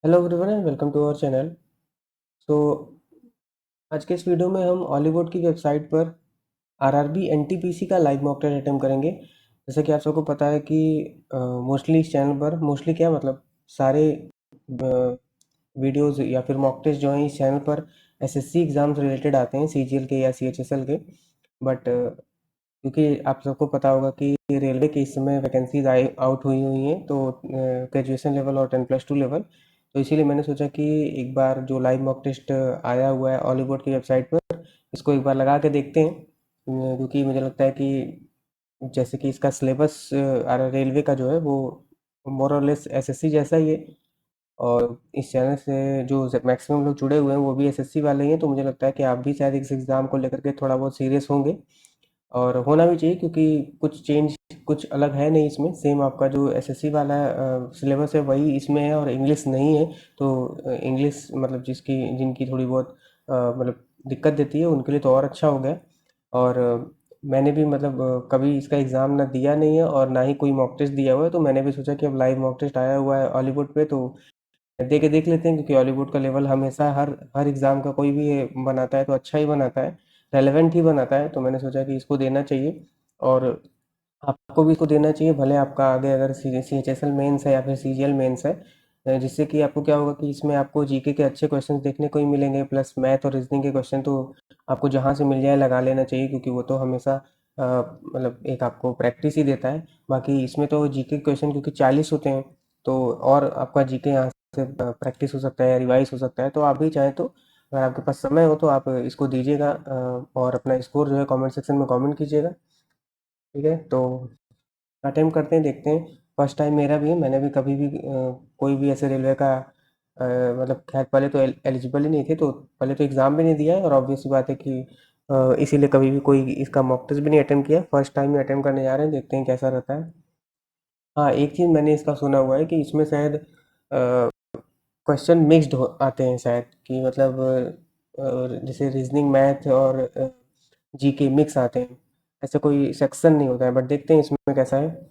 Hello everyone and welcome to our channel. So आज के इस वीडियो में हम हॉलीवुड की वेबसाइट पर आरआरबी एनटीपीसी का लाइव मॉक टेस्ट अटेम्प्ट करेंगे। जैसे कि आप सबको पता है कि मोस्टली इस चैनल पर मोस्टली क्या मतलब सारे वीडियोस या फिर मॉक टेस्ट जो हैं इस चैनल पर एसएससी एग्ज़ाम्स रिलेटेड आते हैं, सीजीएल के या सीएचएसएल के। बट क्योंकि आप सबको पता होगा कि रेलवे के इस समय वैकेंसीज आई आउट हुई हुई हैं, तो ग्रेजुएशन लेवल और 10+2 लेवल, तो इसीलिए मैंने सोचा कि एक बार जो लाइव मॉक टेस्ट आया हुआ है हॉलीवुड की वेबसाइट पर, इसको एक बार लगा के देखते हैं। क्योंकि मुझे लगता है कि जैसे कि इसका सिलेबस रेलवे का जो है वो मोर और लेस एसएससी जैसा ही है, और इस चैनल से जो मैक्सिमम लोग जुड़े हुए हैं वो भी एसएससी वाले ही हैं, तो मुझे लगता है कि आप भी शायद इस एग्ज़ाम को लेकर के थोड़ा बहुत सीरियस होंगे। और होना भी चाहिए क्योंकि कुछ चेंज कुछ अलग है नहीं इसमें, सेम आपका जो एसएससी वाला सिलेबस है वही इसमें है, और इंग्लिश नहीं है। तो इंग्लिश मतलब जिनकी थोड़ी बहुत मतलब दिक्कत देती है उनके लिए तो और अच्छा हो गया। और मैंने भी मतलब कभी इसका एग्ज़ाम ना दिया नहीं है और ना ही कोई मॉक टेस्ट दिया हुआ है, तो मैंने भी सोचा कि अब लाइव मॉक टेस्ट आया हुआ है हॉलीवुड पे, तो दे के देख लेते हैं। क्योंकि हॉलीवुड का लेवल हमेशा हर हर एग्ज़ाम का कोई भी ये बनाता है तो अच्छा ही बनाता है, रेलेवेंट ही बनाता है, तो मैंने सोचा कि इसको देना चाहिए। और आपको भी इसको देना चाहिए, भले आपका आगे अगर सीएचएसएल मेंस है या फिर सीजीएल मेंस है। जिससे कि आपको क्या होगा कि इसमें आपको जीके के अच्छे क्वेश्चन देखने को ही मिलेंगे, प्लस मैथ और रीजनिंग के क्वेश्चन तो आपको जहाँ से मिल जाए लगा लेना चाहिए, क्योंकि वो तो हमेशा मतलब एक आपको प्रैक्टिस ही देता है। बाकी इसमें तो जीके के क्वेश्चन क्योंकि 40 होते हैं, तो और आपका जीके यहाँ से प्रैक्टिस हो सकता है, रिवाइज हो सकता है। तो आप भी चाहें तो अगर आपके पास समय हो तो आप इसको दीजिएगा, और अपना स्कोर जो है कमेंट सेक्शन में कमेंट कीजिएगा। ठीक है, तो अटेम्प्ट करते हैं, देखते हैं। फर्स्ट टाइम मेरा भी है, मैंने भी कभी भी कोई भी ऐसे रेलवे का मतलब खैर पहले तो एलिजिबल ही नहीं थे, तो पहले तो एग्ज़ाम भी नहीं दिया है, और ऑब्वियस सी बात है कि इसीलिए कभी भी कोई इसका मॉक टेस्ट भी नहीं अटेम्प्ट किया। फर्स्ट टाइम ही अटेम्प्ट करने जा रहे हैं, देखते हैं कैसा रहता है। हाँ, एक चीज़ मैंने इसका सुना हुआ है कि इसमें शायद क्वेश्चन मिक्स्ड हो आते हैं शायद, कि मतलब जैसे रीजनिंग मैथ और जीके मिक्स आते हैं, ऐसा कोई सेक्शन नहीं होता है। बट देखते हैं इसमें कैसा है।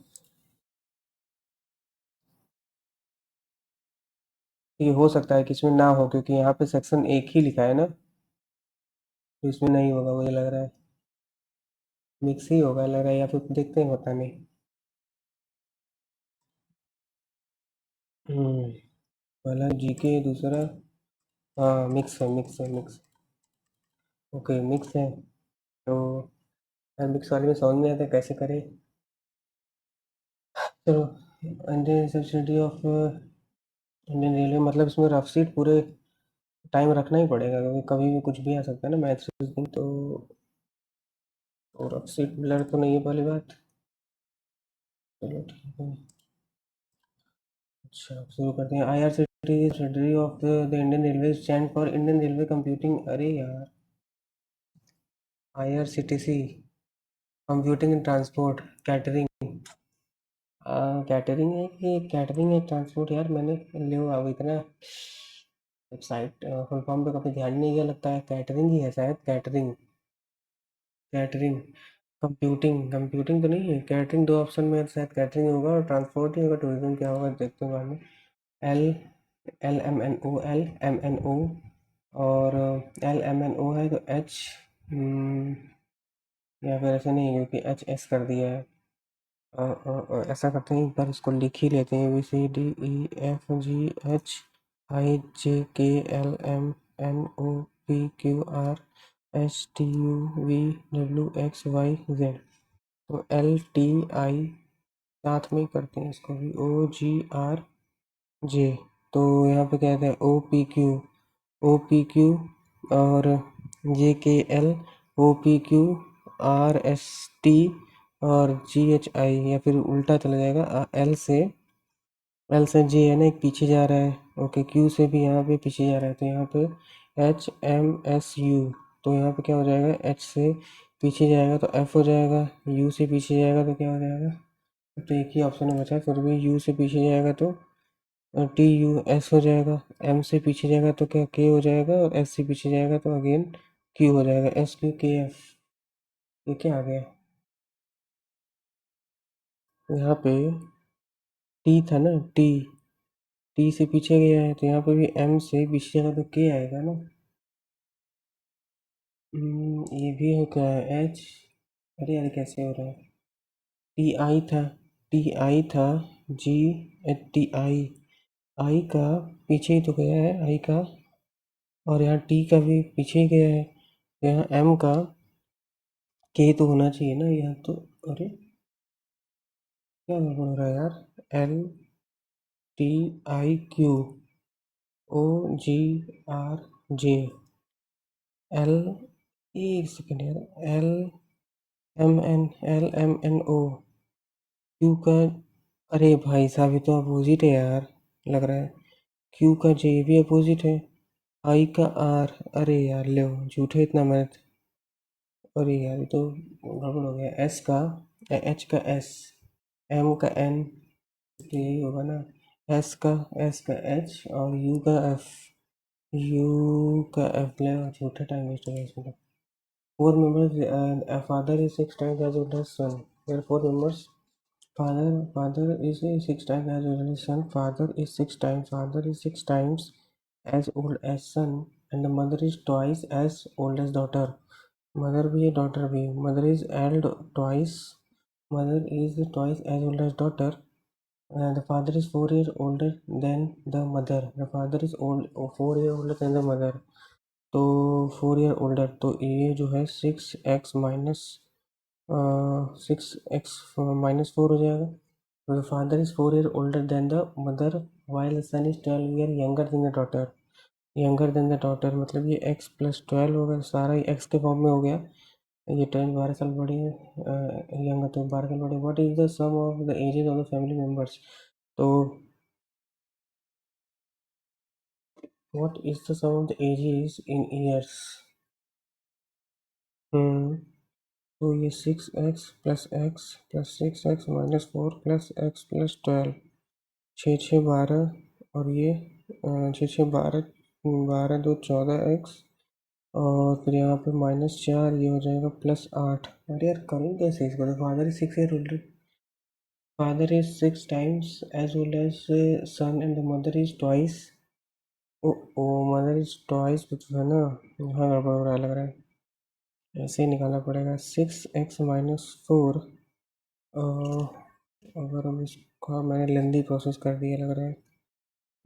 ये हो सकता है कि इसमें ना हो, क्योंकि यहाँ पे सेक्शन एक ही लिखा है ना, तो इसमें नहीं होगा मुझे लग रहा है। मिक्स ही होगा लग रहा है, या फिर देखते हैं, पता नहीं। हम्म, पहला जीके, दूसरा हाँ मिक्स है, मिक्स है, मिक्स। ओके मिक्स है, तो यार मिक्स वाले में समझ नहीं आता कैसे करें। चलो, Indian subsidy of Indian railway, मतलब इसमें रफ सीट पूरे टाइम रखना ही पड़ेगा, क्योंकि कभी भी कुछ भी आ सकता है ना मैथ्स रीजनिंग, तो रफ सीट ब्लर तो नहीं है पहली बात। चलो ठीक है। अच्छा, शुरू करते हैं। IRCT subsidiary of the Indian railway stand for Indian railway computing, अरे यार, IRCTC computing and transport catering. Catering है कि कैटरिंग है ट्रांसपोर्ट, यार मैंने ले अब इतना वेबसाइट फुल फॉर्म पे कभी ध्यान नहीं दिया, लगता है कैटरिंग ही है शायद, कैटरिंग। कैटरिंग कंप्यूटिंग, कंप्यूटिंग तो नहीं है, कैटरिंग दो ऑप्शन में है, तो शायद कैटरिंग होगा और ट्रांसपोर्ट ही होगा, टूरिज्म क्या होगा देखते हैं बाद में। L L M N O और एल एम एन ओ है तो एच, या फिर ऐसे नहीं, क्योंकि एच एस कर दिया है। ऐसा करते हैं, एक बार इसको लिख ही लेते हैं, ABCDFGHIJKLMNOPQRSTUVWXYZ। तो LTI साथ में ही करते हैं इसको भी, OGRJ। तो यहाँ पे कहते हैं ओ पी क्यू और JKL, OPQ, RST और GHI, या फिर उल्टा चला जाएगा, एल से जे है ना, एक पीछे जा रहा है। ओके, क्यू से भी यहाँ पे पीछे जा रहा है, तो यहाँ पे HMSU। तो यहाँ पे क्या हो जाएगा, एच से पीछे जाएगा तो एफ हो जाएगा, यू से पीछे जाएगा तो क्या हो जाएगा। तो एक ही ऑप्शन बचा है, फिर भी यू से पीछे जाएगा तो TUS हो जाएगा, एम से पीछे जाएगा तो क्या के हो जाएगा, और एस से पीछे जाएगा तो अगेन क्यू हो जाएगा, SQKF। ये क्या आ गया यहाँ पे, टी था ना, टी, टी से पीछे गया है तो यहाँ पे भी एम से पीछे जाएगा तो के आएगा ना। ये भी है क्या एच। अरे यार कैसे हो रहा है। टी आई था, टी आई था, जी टी आई, आई का पीछे ही तो गया है आई का, और यहाँ टी का भी पीछे ही गया है, यहाँ एम का के तो होना चाहिए ना यहाँ तो। अरे क्या गड़बड़ हो रहा है यार। L T I Q O G R J L, एक सेकेंड यार, L M N O Q का। अरे भाई साहब ये तो अपोजिट है यार, लग रहा है। क्यू का जे भी अपोजिट है, आई का आर। अरे यार लो झूठे इतना मेहनत। अरे यार ये तो गड़बड़ हो गया। एस का एच का एस, एम का एन, यही होगा ना। एस का एच और यू का एफ, यू का एफ ले झूठा टाइम वेस्ट हो गया इसमें तो। Four members father is six times as old as son. There four members. Father is six times as old as son. Father is six times as old as son, and the mother is twice as old as daughter. Mother भी है daughter भी है. Twice. Mother is twice as old as daughter. The father is 4 years older than the mother. The father is 4 years older than the mother. तो 4 year older तो ये जो है 6x minus 4 हो जाएगा। The father is 4 years older than the mother, while the son is 12 years younger than the daughter. Younger than the daughter मतलब ये x plus 12 होगा, सारा ही x के फॉर्म में हो गया। ये 12 साल बड़ी है, यंगर तो 12 साल बड़ी। What is the sum of the ages of the family members. तो what is the sum of the ages in years. तो ये 6x plus x plus 6x minus 4 plus x plus 12, 6 6 12, और ये 6 6 12, 12 2 14x, और फिर यहाँ पे -4, ये हो जाएगा +8। अरे यार करूँ कैसे इसको। तो father is six times as old as son and the mother is twice. ओ ओ मदर इज ट्वाइस है ना। हाँ गड़बड़ हो रहा है लग रहा है। ऐसे ही निकालना पड़ेगा 6x minus 4। अगर हम इसका मैंने लेंदी प्रोसेस कर दिया लग रहा है।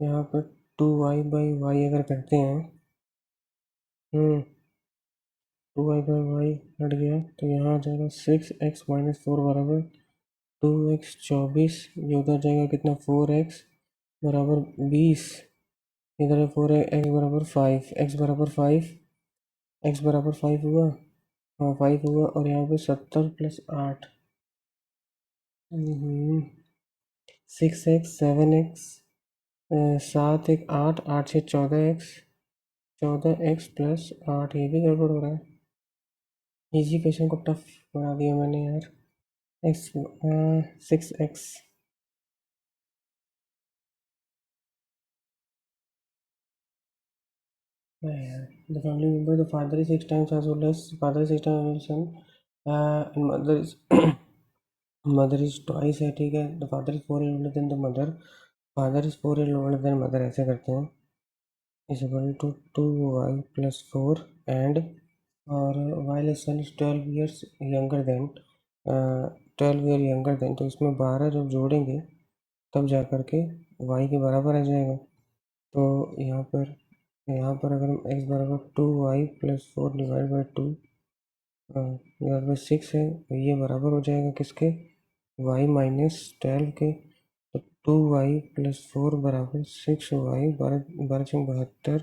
यहाँ पर 2y/y अगर करते हैं, 2y/y हट गया तो यहाँ आ जाएगा 6x-4 बराबर 2x 24। ये उधर जाएगा कितना 4x बराबर 20। इधर है 4x बराबर 5, x बराबर 5 हुआ। हाँ 5 हुआ, और यहाँ पे 70 + 8, 6x 7x, 7 1 8, 8 6 14x, 14x + 8। ये भी गड़बड़ हो रहा है। इजी क्वेश्चन को टफ बना दिया मैंने यार। X 6x। The family member, the father is 6 times as old as father is 6 times as son, and mother is twice है, ठीक है। The father is 4 years older than the mother. Father is 4 years older than mother, ऐसे करते हैं। is equal to 2y + 4 and, और while the son is 12 years younger than, 12 year younger than, तो इसमें 12 जब जोड़ेंगे तब जा कर के y के बराबर आ जाएगा। तो यहाँ पर अगर हम x बराबर 2y + 4 divide by 2 divide by 6 है, तो ये बराबर हो जाएगा किसके, y - 12 के। तो 2y + 4 बराबर 6y, 12×72,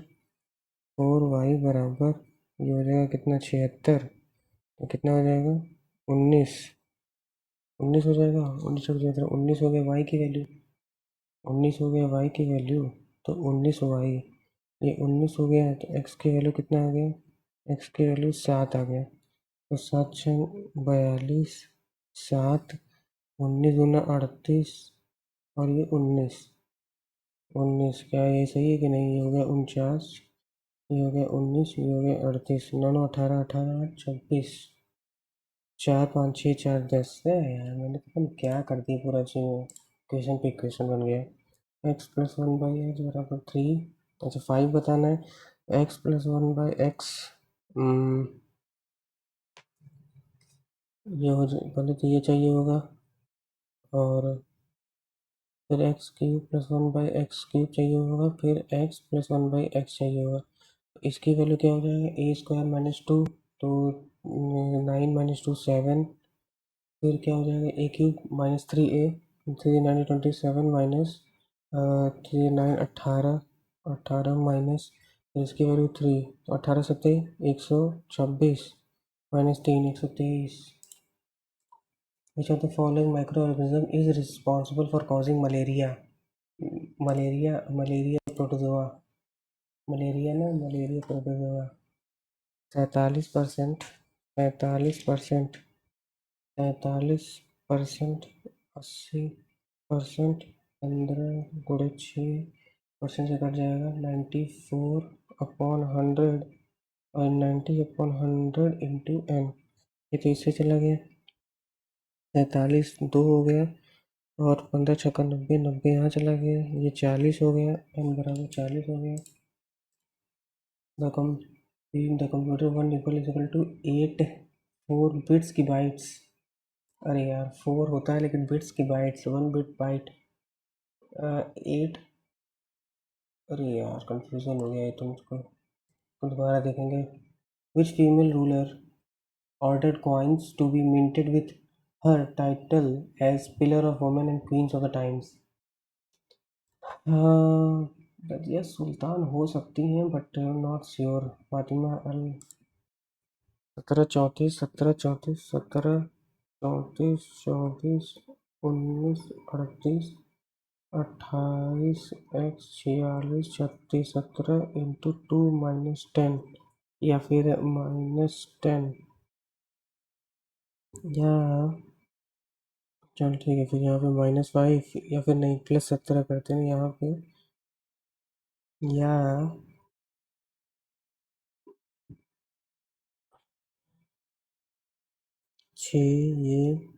4y बराबर, ये हो जाएगा कितना 76। तो कितना हो जाएगा 19। 19 हो जाएगा, 19 हो गया y की वैल्यू, 19 हो गया y की वैल्यू। तो 19y, ये 19 हो गया है तो x की वैल्यू कितना आ गया, x की वैल्यू 7 आ गया। तो 7 6 42, 7, 19 दूना 38, और ये 19 क्या ये सही है कि नहीं। ये हो गया 49, ये हो गया 19, ये हो गया 38, 9 9 18 18 26, 4 5 6 4 10 है यार। मैंने पता नहीं क्या कर दिया, पूरा क्वेश्चन पे क्वेश्चन बन गया। X plus one by x बराबर 3। अच्छा 5 बताना है। X plus one by x, ये हो जाए, पहले तो ये चाहिए होगा, और फिर x cube plus one by x cube चाहिए होगा, फिर x plus one by x चाहिए होगा। इसकी वैल्यू क्या हो जाएगा, ए स्क्वायर माइनस टू, तो 9 - 2 7। फिर क्या हो जाएगा, a cube minus 3a, 3 9 27 minus 3 9 18, 18 minus, फिर इसकी वैल्यू 3, तो 18 सत्ते 126 minus 3 123। Which of the following microorganism is responsible for causing malaria? Malaria protozoa, malaria protozoa. 47%, 45%, 43%, 80%, 15 × 6% से कट जाएगा 94/100, और 90/100 इंटू n, ये तो इससे चला गया। 43 2 हो गया, और 15 छक्का 90, 90 यहाँ चला गया, ये 40 हो गया, n बराबर 40 हो गया। द कंप्यूटर 1 = 8 4 बिट्स की बाइट्स। अरे यार 4 होता है लेकिन बिट्स की बाइट्स, 1 बिट बाइट 8। अरे यार कंफ्यूजन हो गया ये तो मुझको, तो दोबारा देखेंगे। Which female ruler ordered coins to be minted with her title as pillar of women and queens of the times? Razia Sultan हो सकती हैं but not sure. Fatima al 1734, 1734, 1734, 24, 19, 38, 28x 46 36, 17 × 2 - 10, या फिर -10, या चल ठीक है, फिर यहाँ पे -5, या फिर नहीं +17 करते हैं यहाँ पे, या 6, ये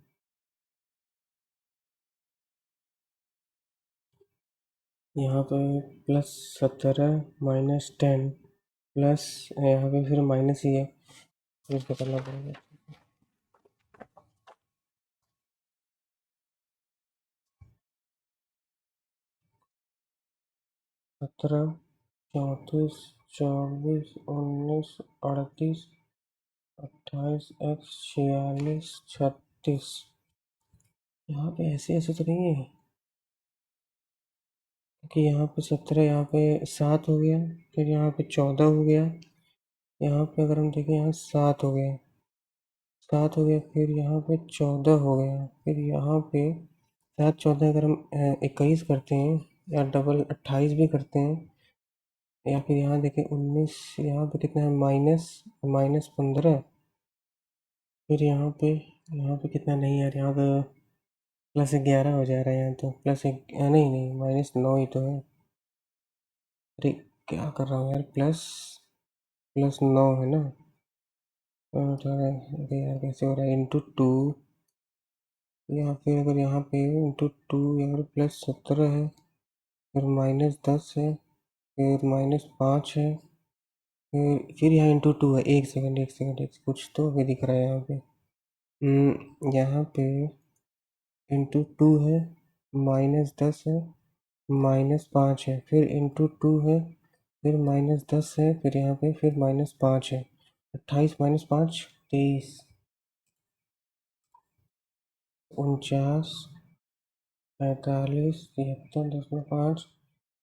यहाँ पे +17 -10 प्लस, यहाँ पे फिर माइनस ही है, फिर इसको करना पड़ेगा। 17 34 24 19 38 28x 46 36। यहाँ पे ऐसे ऐसे तो नहीं है कि यहाँ पे 17, यहाँ पे 7 हो गया, फिर यहाँ पे 14 हो गया, यहाँ पे अगर हम देखें यहाँ 7 हो गया, 7 हो गया, फिर यहाँ पे 14 हो गया, फिर यहाँ पे 7 14 अगर हम 21 करते हैं, या डबल 28 भी करते हैं, या फिर यहाँ देखें 19, यहाँ पे कितना है -15, फिर यहाँ पे कितना, नहीं यार यहाँ पे +11 हो जा रहा है, यहाँ तो नहीं नहीं -9 ही तो है। अरे क्या कर रहा हूँ यार, +9 है ना, अरे यार कैसे हो रहा है, ×2, या फिर अगर यहाँ पे ×2, अगर +17 है, फिर -10 है, फिर -5 है, फिर यहाँ ×2 है। एक सेकंड कुछ तो भी दिख रहा है यहाँ पे। यहाँ पे ×2 है, -10 है, -5 है, फिर ×2 है, फिर -10 है, फिर यहाँ पे फिर -5 है। 28 - 5 23, 49, 45, 73, 10 में 5,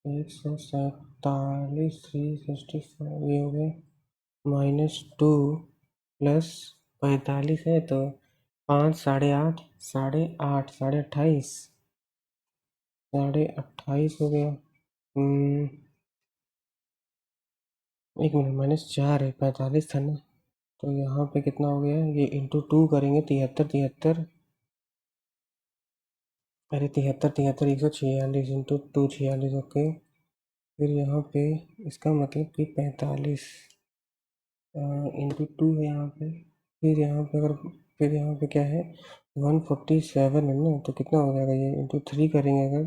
147, 365, ये हो गया -2 प्लस 45 है तो 5 8.5 8.5 28 28 हो गया। एक मिनट, -4 है, 45 था ना, तो यहाँ पे कितना हो गया, ये ×2 करेंगे 73 73, अरे 73 73 146 ×2 46, ओके। फिर यहाँ पे इसका मतलब कि 45 ×2 है यहाँ पे, फिर यहाँ पे अगर, फिर यहाँ पे क्या है 147 है ना, तो कितना हो जाएगा, ये ×3 करेंगे अगर,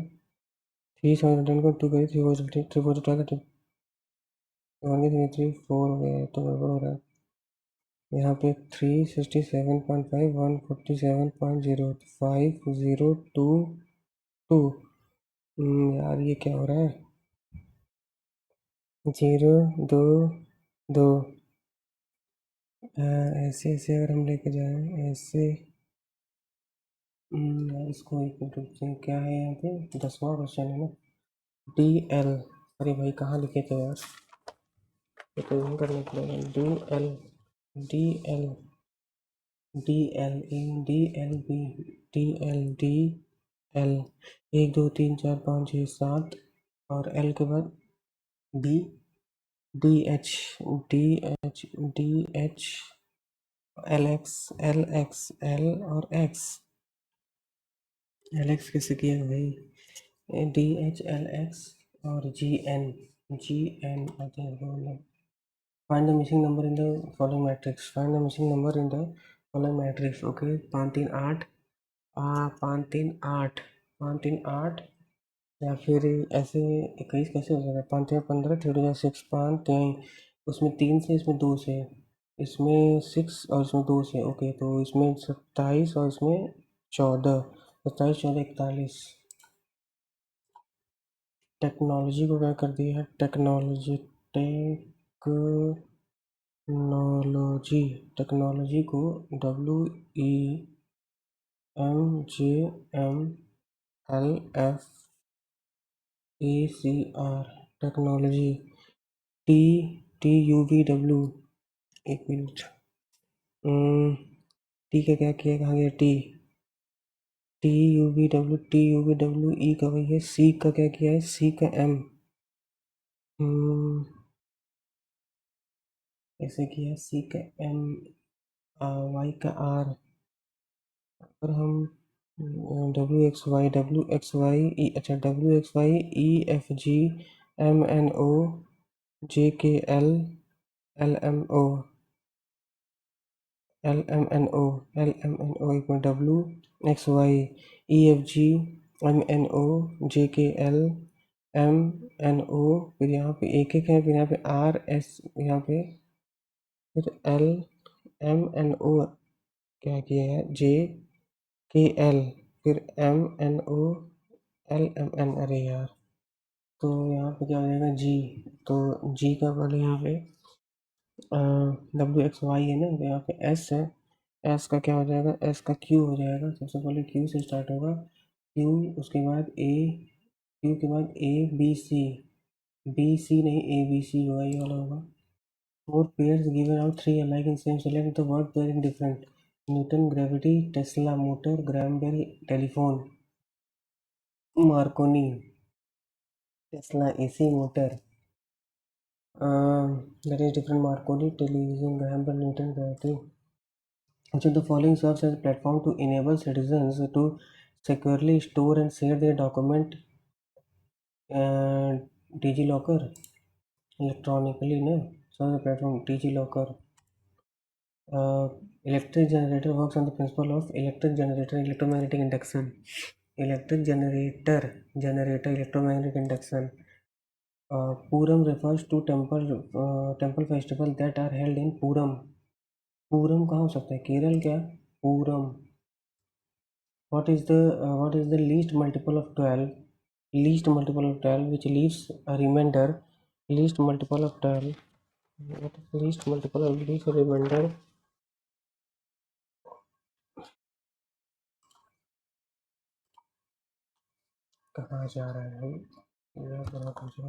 3 7 10 को 2 करिए 3 4 3 4 12 3 1 3 3 4 हो गया तो गड़बड़ हो रहा है यहाँ पे 367.5 147.0 यार ये क्या हो रहा है 0 2 2 ऐसे ऐसे अगर हम लेके जाएं ऐसे यार इसको एक मिनट रुक जाए क्या है यहाँ पे 10वां क्वेश्चन है ना DL अरे भाई कहाँ लिखे थे यार ये तो यहीं करने पड़ेगा DL DL DL A DL B DL DL 1 2 3 4 5 6 7 और L के बाद D DH DH DH LX LX L और X LX कैसे किया भाई DH LX और GN आते हैं Find the missing number in the following matrix. Find the missing number in the following matrix. Okay, 5 3 8 5 3 8 5 3 8 या फिर ऐसे 21 कैसे हो जाएगा 5 3 15 3 6 5 3 उसमें 3 से इसमें 2 से इसमें 6 और इसमें 2 से ओके तो इसमें 27 और इसमें 14 27 14 41 टेक्नोलॉजी को क्या कर दिया है टेक्नोलॉजी टेक्नोलॉजी को WEMJMLFACR टेक्नोलॉजी TUVW एक मिनट टी का क्या किया कहाँ गया TUVW ई का वही है सी का क्या किया है सी का M ऐसे किया सी का M वाई का R पर हम WXY अच्छा WXYEFGMNO JKL LMNO एक मिनट WXYEFGMNO JKL MNO फिर यहाँ पे एक है फिर यहाँ पे RS यहाँ पे फिर LMNO क्या किया है JKL फिर MNO LMN अरे यार तो यहाँ पे क्या हो जाएगा G तो G का पहले यहाँ पे WXY है ना तो यहाँ पे S है S का क्या हो जाएगा S का Q हो जाएगा सबसे पहले Q से स्टार्ट होगा Q उसके बाद A Q के बाद ABC नहीं ABC होगा ये वाला होगा 4 pairs given out 3 alike in same select the word pair in different Newton gravity Tesla motor Graham Bell telephone Marconi Tesla AC motor that is different Marconi television Graham Bell Newton gravity. Each of the following serves as a platform to enable citizens to securely store and share their document DigiLocker electronically no so the platform DigiLocker electric generator works on the principle of electric generator electromagnetic induction electromagnetic induction Puram refers to temple festival that are held in Puram कहाँ हो सकता है केरल क्या पूरम what is the least multiple of 12 which leaves a remainder least multiple of 12 what is the least multiple of leaves a remainder कहाँ जा रहा है यार बड़ा कुछ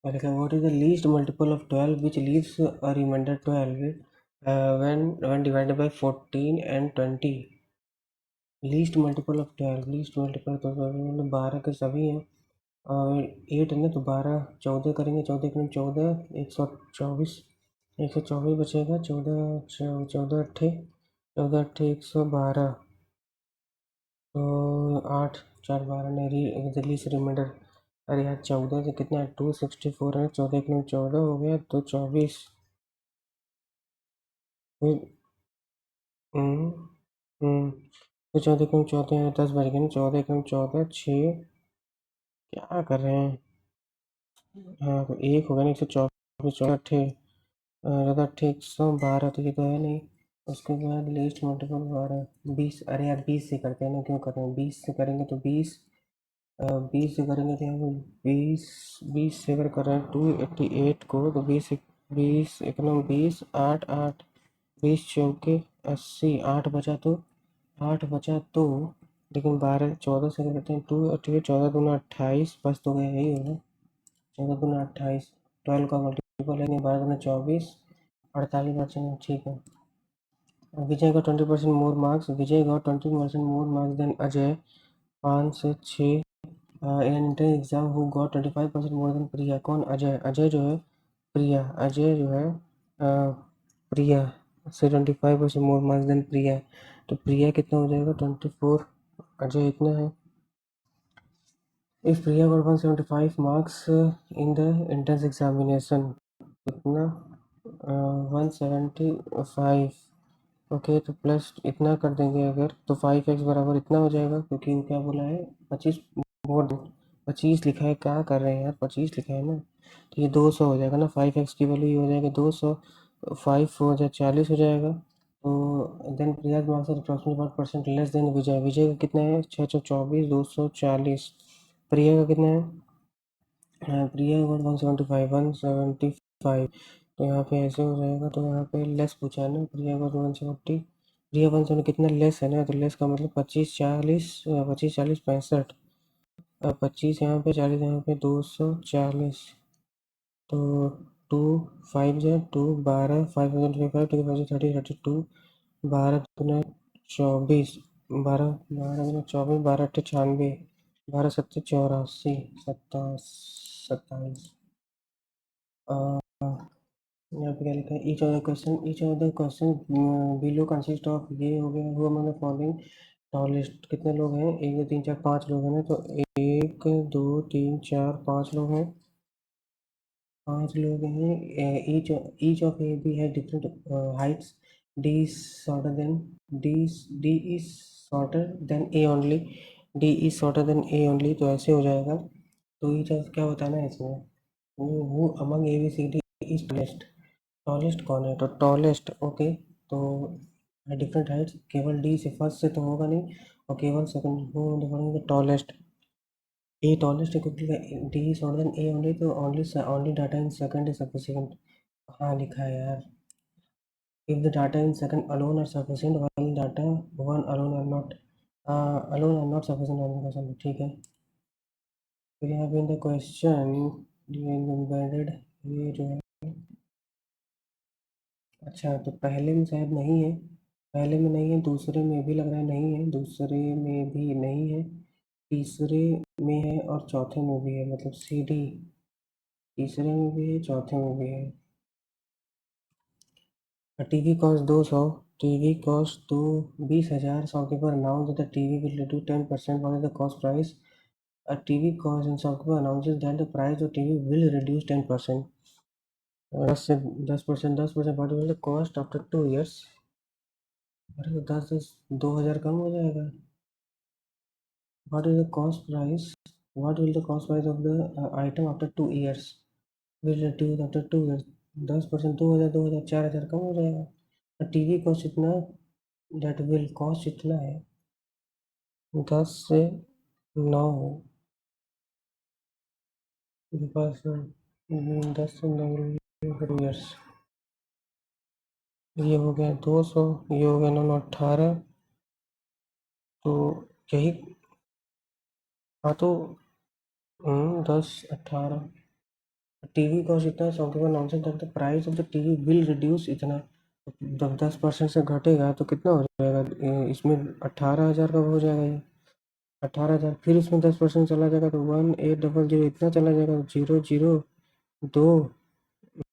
what is the least multiple of 12 which leaves a remainder 12 when divided by 14 and 20 least multiple of 12 least multiple तो 12 के सभी हैं और 8 है ना तो 12 14 करेंगे 14 के 14 124 बचेगा 14 अट्ठे 112 तो 8 4 12 नहीं दिल्ली से रिमाइंडर अरे यार 14 से कितना 264 है 14 के 14 हो गया तो 24 फिर तो 14 कम 14 10 बज गए ना, 14 कम 14 6, क्या कर रहे हैं। हाँ तो 1 होगा ना, 124 14 अट्ठे ज़्यादा अट्ठे 112, तो ये तो है नहीं। उसके बाद लिस्ट मल्टीपल 12 20, अरे यार 20 से करते हैं ना, क्यों कर रहे हैं, 20 से करेंगे तो 20, 20 से करेंगे तो यहाँ पे 20, 20 से अगर कर रहे हैं 288 को, तो 20 20 एक नौ 20 8 8 20 चौके 80, 8 बचा तो 8 बचा तो, लेकिन 12 14 से करते हैं 288, 14 दूना 28, बस तो गया यही होगा, 14 दूना 28, 12 का मल्टीपल है 12 दूना 24, 48%, ठीक है। विजय got 20% more marks. Vijay got 20% more marks than Ajay. 5 से 6 in an entrance exam who got 25% more than प्रिया। कौन? अजय। अजय जो है प्रिया, अजय जो है प्रिया से 25% मोर मार्क्स देन प्रिया। तो प्रिया कितना हो जाएगा 24, अजय इतना है। If Priya got 175 marks in the entrance examination, कितना 175, ओके तो प्लस इतना कर देंगे अगर, तो 5x बराबर इतना हो जाएगा, क्योंकि वो क्या बोला है 25 बोर्ड 25 लिखा है, क्या कर रहे हैं यार 25 लिखा है ना, तो ये 200 हो जाएगा ना, 5x की वैल्यू ये हो जाएगा 200, 5 हो जाए 40 हो जाएगा। तो देन प्रिया मार्क्स अप्रॉक्सीमेटली 1% लेस देन विजय। विजय का कितना है 624, 240। प्रिया का कितना है, प्रिया वन 175, 175, तो यहाँ पे ऐसे हो जाएगा, तो यहाँ पे लेस पूछा है ना, प्रिया वन 170, प्रिया 170 कितना लेस है ना, तो लेस का मतलब 25 40, 25 40 65, 25 यहाँ पे 40 यहाँ पे 240, तो 2 5 जो 2 12 525 टू 30 32, 12 दुना 24, 12 12 दुना 24, 12 अट्ठे 96, 12 सत्ते 84, 27 यहाँ पे क्या लिखा है, each of the question below consist of, ये हो गया हुआ मैंने फॉलोइंग टॉलेस्ट, कितने लोग हैं 1 2 3 4 5 लोग हैं ना, तो 1 2 3 4 5 लोग हैं, 5 लोग हैं। ईच ऑफ ए बी है different Heights, D is shorter than D D is shorter than A only, D is shorter than A only, तो ऐसे हो जाएगा। तो ईच ऑफ क्या बताना है इसमें, वो among A B C D is tallest, tallest कौन है, तो टॉलेस्ट, ओके, तो डिफरेंट हाइट्स, केवल डी से फर्स्ट से तो होगा नहीं, और केवल सेकंड वो different tallest, A tallest D is order then A only, तो only data in second is sufficient. हाँ लिखा है यार, if the data in second alone are sufficient while data one alone are not sufficient, ठीक है। फिर यहाँ पे इन द क्वेश्चन एम्बेडेड, ये जो है, अच्छा तो पहले में शायद नहीं है, पहले में नहीं है, दूसरे में भी लग रहा है नहीं है, दूसरे में भी नहीं है, तीसरे में है और चौथे में भी है, मतलब सी डी तीसरे में भी है चौथे में भी है। टीवी कॉस्ट 200, टीवी कॉस्ट तो 20,000, shopkeeper announce that the TV will reduce 10%, what is the cost price, a TV cost and shopkeeper announces that the price of TV will reduce 10%, 10 से 10%, 10% what will the cost after 2 years, अरे तो 10 से 2,000 कम हो जाएगा। What is the cost price? What will the cost price of the item after 2 years? Will reduce after 2 years. 10%, 2,000 2,000 4,000 कम हो जाएगा। TV cost इतना, date will cost इतना है, 10 से 9, 10 से 9 ईयर्स, ये हो गया 200, ये हो गया 9 18, तो यही, हाँ तो 10 18, टीवी कॉस्ट इतना, shopkeeper nonsense that the price of the TV will reduce इतना, जब 10% से घटेगा तो कितना हो जाएगा, इसमें 18,000 का हो जाएगा ये, 18,000, फिर इसमें 10% चला जाएगा तो 1800 इतना चला जाएगा, 002,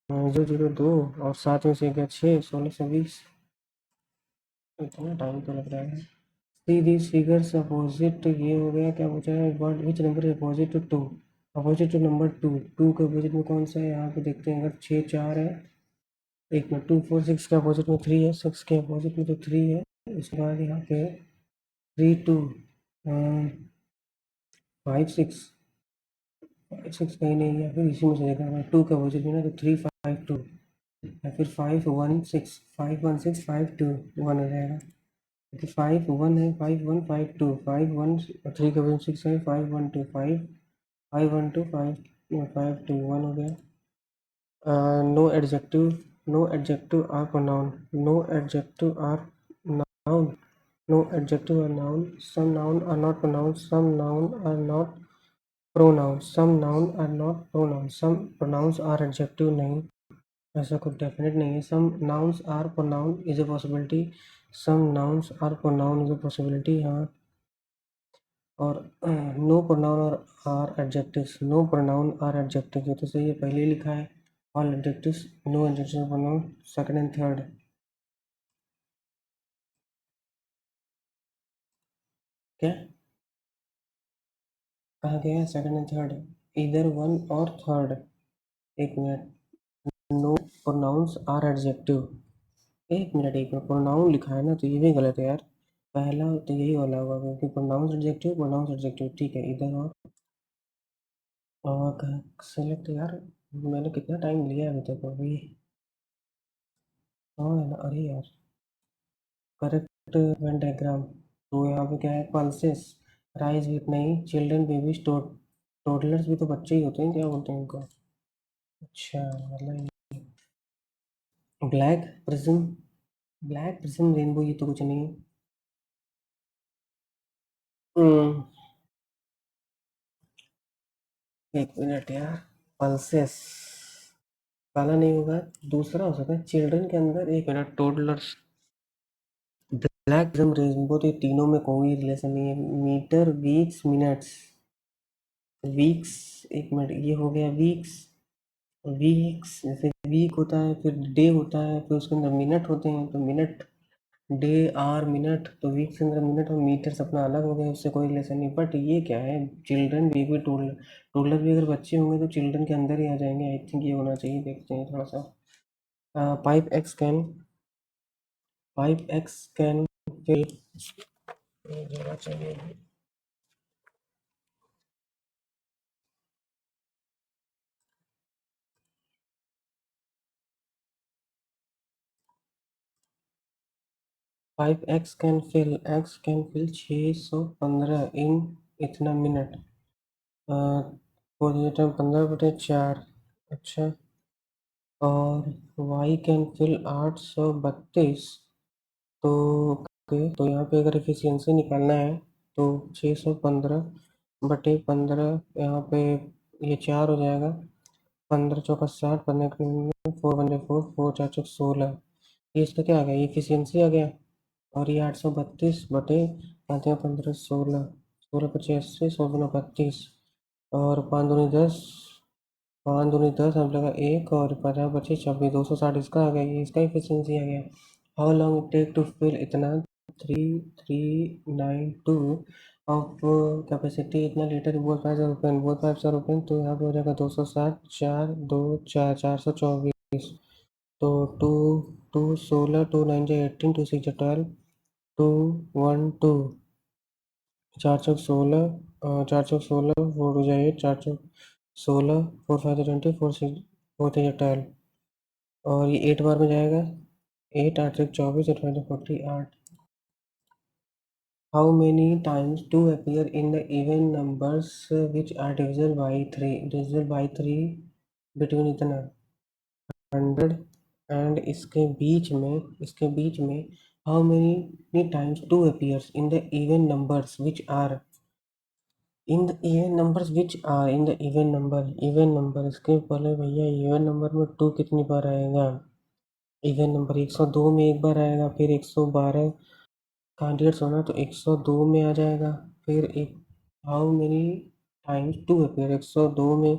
002, और साथ में से गया 6, 16 से 20, इतना टाइम तो लग रहा है। सी दिस फिगर्स अपोजिट, ये हो गया, क्या पूछा है, what which number is opposite to 2, opposite to number 2, 2 के अपोजिट में कौन सा है, यहाँ पे देखते हैं, अगर 6 4 है, एक मिनट, 2 4 6 के अपोजिट में 3 है, 6 के अपोजिट में तो 3 है, उसके बाद यहाँ पे 3 2 5 6 कहीं नहीं है, फिर इसी में से देखा मैं 2 का अपोजिट में ना, तो 3 5 2, या फिर 5 1 6 1 हो जाएगा, क्योंकि 5 1 है, 5 1 5 2, 5 1 3 का अपोजिट 6 है, 5 1 2 5 1 2 5 हो गया। No adjective, no adjective or pronoun, no adjective or noun, no adjective or noun. Some noun are not pronouns, some noun are not pronouns, some noun are not pronouns, some pronouns are adjective नहीं, ऐसा कुछ definite नहीं है। Some nouns are pronoun is a possibility, some nouns are pronoun is a possibility, हाँ। और no pronoun और are adjectives, no pronoun are adjective, ये तो सही है, पहले ही लिखा है। All adjectives, no adjective pronoun, second and third. क्या कहा गया है? सेकंड एंड थर्ड, इधर वन और थर्ड। एक minute, no pronouns are adjective, एक मिनट प्रोनाउन लिखा है ना, तो ये भी गलत है यार। पहला तो यही वाला होगा, क्योंकि प्रोनाउंस एडजेक्टिव, प्रोनाउंस एडजेक्टिव, ठीक है। इधर और सेलेक्ट यार, मैंने कितना टाइम लिया है अभी तक अभी। हाँ है ना, अरे यार, करेक्ट वेन डायग्राम। तो यहाँ पे क्या है? पल्सेस, राइज विथ नहीं, चिल्ड्रन बेबीज, टोडलर्स भी तो बच्चे ही होते हैं, क्या बोलते हैं उनको? अच्छा, मतलब black prism, black prism rainbow, ये तो कुछ नहीं है। हम्म, एक मिनट यार, पल्सेस काला नहीं होगा, दूसरा हो सकता है चिल्ड्रन के अंदर। एक minute, toddlers, black prism rainbow, तो ये तीनों में कोई रिलेशन नहीं है। मीटर, वीक्स, मिनट्स, वीक्स, एक मिनट, ये हो गया वीक्स। वीक्स जैसे वीक होता है, फिर डे होता है, फिर उसके अंदर मिनट होते हैं, तो मिनट, डे, आर, मिनट, तो वीक के अंदर मिनट और मीटर्स अपना अलग हो गया, उससे कोई रिलेशन नहीं। बट ये क्या है? चिल्ड्रन बेबी टोडलर, टोडलर भी अगर बच्चे होंगे तो चिल्ड्रन के अंदर ही आ जाएंगे, आई थिंक ये होना चाहिए। देखते हैं थोड़ा सा। Pipe X can, pipe X can fill, जगह चाहिए। 5 615 इन इतना मिनट, पोजिटिव 15/4, अच्छा। और y कैन फिल 832, तो ओके, तो यहाँ पे अगर एफिशिएंसी निकालना है तो 615/15, यहाँ पे ये 4 हो जाएगा, 15 × 4 = 60, 4 × 4 4 × 4 = 16, ये इसका क्या आ गया? ये एफिशिएंसी आ गया। और ये 832/5 15 16, 16 × 5 = 80, 100×32, और 5 × 10, 5 × 10 हम लगा एक, और 50 × 25 = 26, 260 इसका आ गया, ये इसका एफिशिएंसी आ गया। How long it take to fill इतना, 3392 ऑफ कैपेसिटी, इतना litre, both pipes are open, both pipes are open, तो यहाँ पे हो जाएगा 260, 4 2 4 424, तो 2 2 16, 2 9 × 18, 2 6 × 12, 2 1 2, 4 × 16, 4 × 16, 4 2 8, 4 × 16, 4 5 20, 4 6 4 3 12, और ये 8 बार में जाएगा, 8 8 1 24, 8 5 40, 8। How many times 2 appear in the even numbers which are divisible by 3? Divisible by 3 between इतना 100 and इसके बीच में how many times 2 appears in the even numbers which are in the even numbers which are in the even number, इसके पहले भैया even number में 2 कितनी बार आएगा? Even number 102 में एक बार आएगा, फिर 112 कैंडिडेट्स होना, तो 102 में आ जाएगा, फिर एक, हाउ मेनी टाइम्स 2 है, फिर 102 में,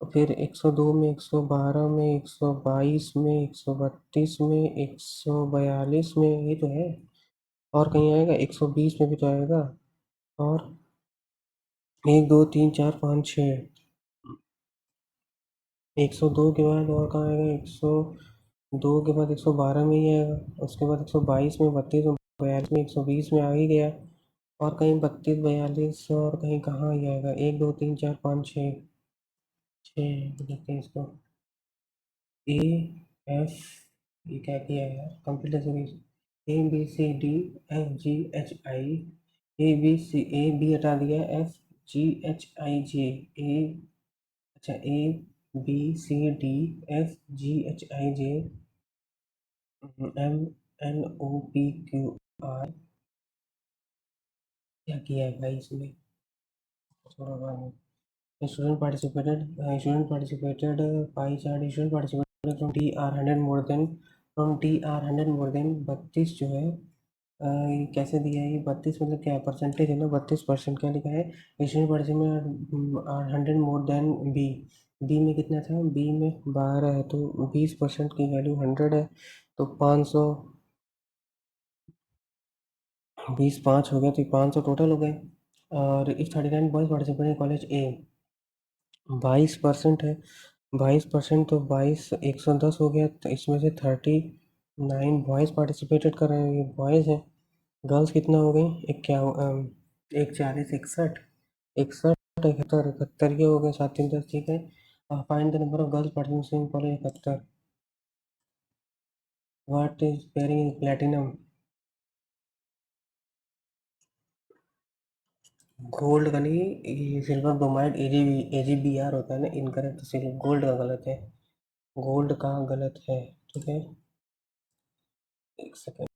फिर 102 में, 112 में, 122 में, 132 में, 142 में, ये तो है। और कहीं आएगा? 120 में भी तो आएगा। और 1 2 3 4 5 6, 102 के बाद और कहाँ आएगा? 102 के बाद 112 में ही आएगा, उसके बाद 122 में, 32 में, 42 में, 120 में आ ही गया। और कहीं 32 42 और कहीं कहाँ ही आएगा, 1 2 3 4 5 6 6 देखते हैं इसको। ए एफ, ये क्या किया है यार, computer series. A B C D F G H I, A B C, A B हटा दिया, F G H I J, A, अच्छा A B C D F G H I J, M N O P Q R, क्या किया है भाई इसमें, थोड़ा बाद student participated pie chart, student participated from TR100 more than, from TR100 more than 32 जो है, ये कैसे दिया है, ये 32 मतलब क्या है, परसेंटेज है ना, 32% क्या लिखा है, student participate are 100 more than B, B में कितना था, बी में 12 है, तो 20% की वैल्यू 100 है, तो 500, 20 5 हो गया, तो 500 टोटल हो गए। और if 39 boys participate in college A, 22% है, 22% तो 22 110 हो गया, तो इसमें से 39 बॉयज़ पार्टिसिपेटेड कर रहे हैं, ये बॉयज़ हैं। गर्ल्स कितना हो गई, एक 40 61 61 71 71, ये हो गए 7 3 10, ठीक है। Find the number of girls participating college 71, what is pairing platinum, gold का नहीं, ये सिल्वर ब्रोमाइड AgBr होता है ना, इनकरेक्ट, सिल्वर गोल्ड का गलत है, गोल्ड का गलत है, ठीक है। एक सेकेंड।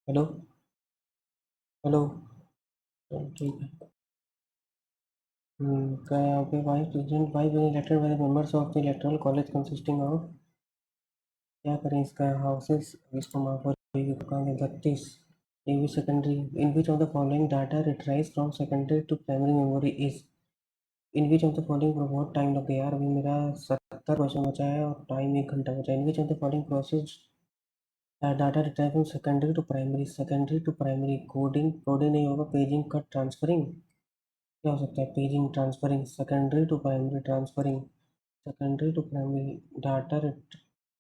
हेलो, हेलो, चलो ठीक है। क्या यहाँ पे vice president, vice president elected by the members of the electoral college consisting of, क्या करें इसका, हाउसेस, इसको माफ करिए, कहाँ 32, A B secondary, in which of the following data retrieves from secondary to primary memory is, in which of the following, बहुत time लग गया यार, अभी मेरा 70% बचा है और टाइम 1 घंटा बचा है। In which of the following process data retrieve from secondary to primary, coding, coding नहीं होगा, पेजिंग कट ट्रांसफरिंग, क्या हो सकता है, paging transferring, secondary to primary transferring, secondary to primary data,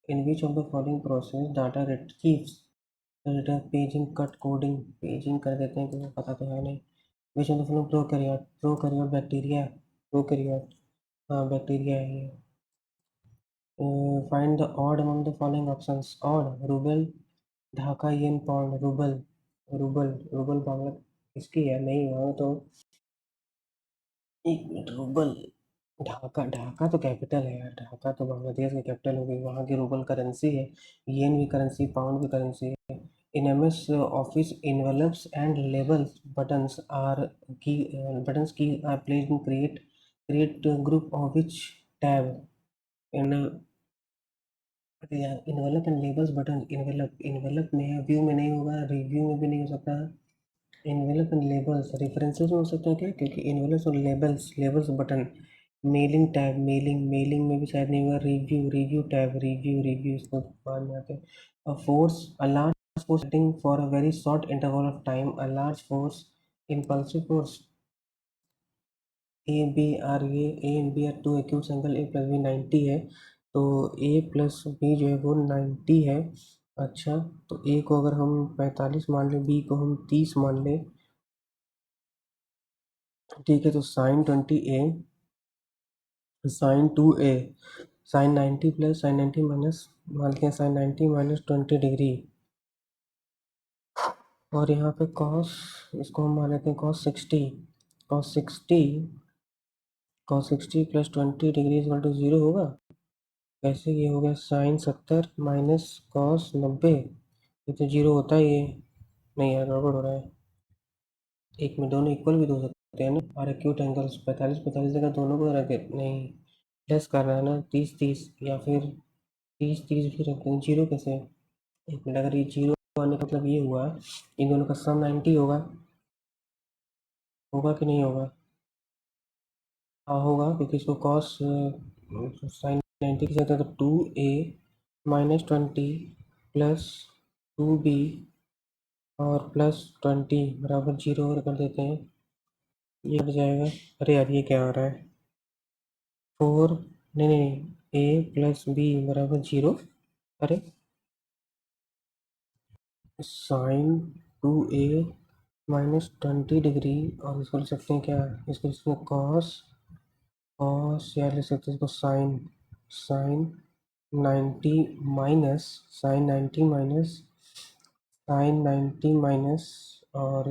in which of the following process data retrieves, paging cut coding, paging कर देते हैं क्योंकि पता तो है नहीं। Which of the following prokaryote, prokaryote bacteria, prokaryote, हाँ बैक्टीरिया है ये। Find the odd among the following options, odd, rouble, Dhaka yen pound, rouble, rouble, rouble Bangla इसकी है नहीं, वहाँ तो, एक मिनट, रूबल, ढाका, ढाका तो कैपिटल है यार, ढाका तो बांग्लादेश की कैपिटल हो गई, वहाँ की रूबल करेंसी है, येन भी करेंसी, पाउंड भी करेंसी है। In MS office envelopes and labels buttons are key, buttons key are placed in create group of which tab in, envelope and labels button, envelope में है, व्यू में नहीं होगा, review में भी नहीं हो सकता, इन्वेलप एंड लेबल्स रेफरेंसेस में हो सकता है क्या, क्योंकि इन्वेलप्स और labels, labels button, mailing tab, mailing में भी शायद नहीं होगा, रिव्यू टैब, रिव्यू इसको बाद में आते हैं। A large force acting for a very short interval of time, a large force, impulsive force, A B are, ये A and B are two acute angle, A plus B 90 है, तो a plus B जो है वो 90 है। अच्छा, तो a को अगर हम 45 मान लें, b को हम 30 मान लें, ठीक है। तो sine 20a, sine 2a, sine 90 plus sine 90 minus, मान लेते हैं साइन 90 माइनस 20 डिग्री, और यहाँ पे कॉस, इसको हम मान लेते हैं cos 60, cos 60, cos 60 plus 20 degree equal to 0 होगा। कैसे ये हो गया, साइन 70 माइनस कॉस 90, ये तो 0 होता ही है। नहीं यार, गड़बड़ हो रहा है। एक में दोनों इक्वल भी तो हो सकते हैं ना। और एक्यूट एंगल्स 45 45 जगह दोनों को रखे, नहीं प्लस करना है ना, 30 30, या फिर 30 30 भी रख देंगे। 0 कैसे, एक मिनट, अगर ये 0 आने का मतलब ये हुआ इन दोनों का सम 90 होगा, होगा कि नहीं होगा? हाँ होगा, क्योंकि इसको कॉस साइन 90 की जगह तो 2a माइनस 20 प्लस 2b और प्लस 20 बराबर 0 और कर देते हैं, ये हट जाएगा। अरे यार, ये क्या आ रहा है, 4, नहीं नहीं, a प्लस बी बराबर 0। अरे, साइन 2a माइनस 20 डिग्री, और इसको लिख सकते हैं क्या, इसको इसमें कॉस, कॉस या लिख सकते हैं इसको sine, sine 90 minus, sine 90 minus, sine 90 minus, और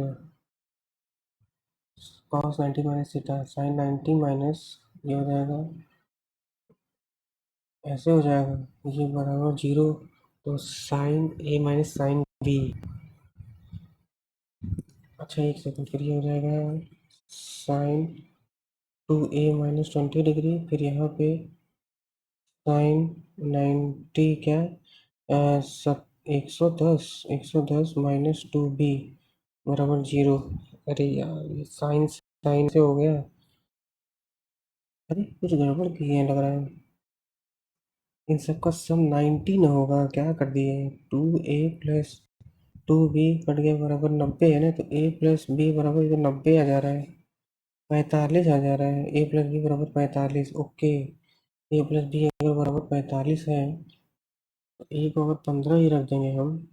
cos 90 minus theta, sine 90 minus, ये हो जाएगा, ऐसे हो जाएगा, ये बराबर 0। तो साइन ए माइनस साइन बी, अच्छा एक सेकंड, फिर ये हो जाएगा साइन 2a माइनस 20 डिग्री, फिर यहाँ पे साइन 90 क्या, सब 110 माइनस 2b बराबर 0। अरे यार, ये साइन साइन से हो गया। अरे कुछ गड़बड़ किए हैं लग रहा है, इन सबका सम 90 न होगा, क्या कर दिए। 2a प्लस 2b कट गया बराबर 90 है ना, तो a प्लस b बराबर इधर 90 आ जा रहा है, 45 आ जा रहा है। a प्लस बी बराबर 45, ओके। a प्लस बी अगर बराबर 45 है, तो a को अगर 15 ही रख देंगे हम,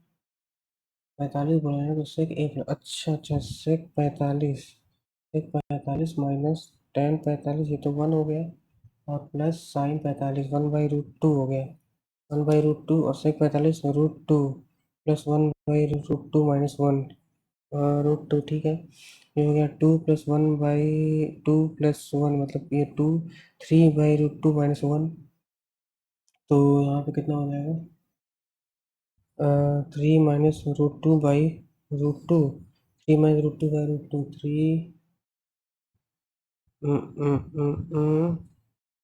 45 बोलेंगे तो सेक एक, अच्छा अच्छा, सेक 45, सेक 45 माइनस टेन 45, ये तो 1 हो गया, और प्लस साइन 45 1/√2 हो गया, 1/√2, और सेक 45 √2 प्लस 1/√2 माइनस 1 √2, ठीक है। ये हो गया 2 प्लस 1/2 प्लस 1, मतलब ये 2, 3/√2 माइनस 1, तो यहाँ पे कितना हो जाएगा, 3 माइनस √2/√2, 3 माइनस √2/√2,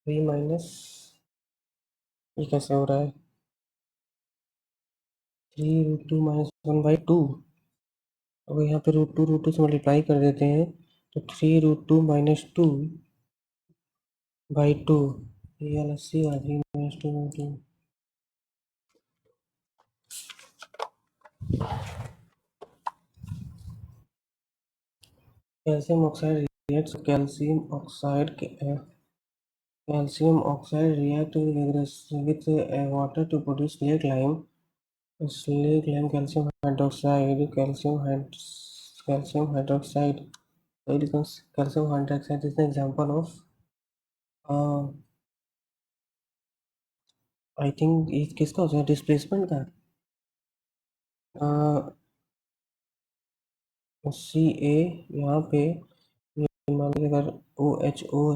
3 माइनस, ये कैसे हो रहा है, 3√2 माइनस 1/2, अब यहाँ पे √2 से मल्टीप्लाई कर देते हैं, तो 3√2 माइनस 2/2, ये वाला सी आ गई, minus 2/2। Calcium oxide reacts, calcium oxide react with water to produce slake lime. Slake lime, calcium hydroxide, calcium hydroxide. Calcium hydroxide is an example of, I think ये किसका होता है, डिस्प्लेसमेंट का, सी ए, यहाँ पे मान लीजिए अगर O H O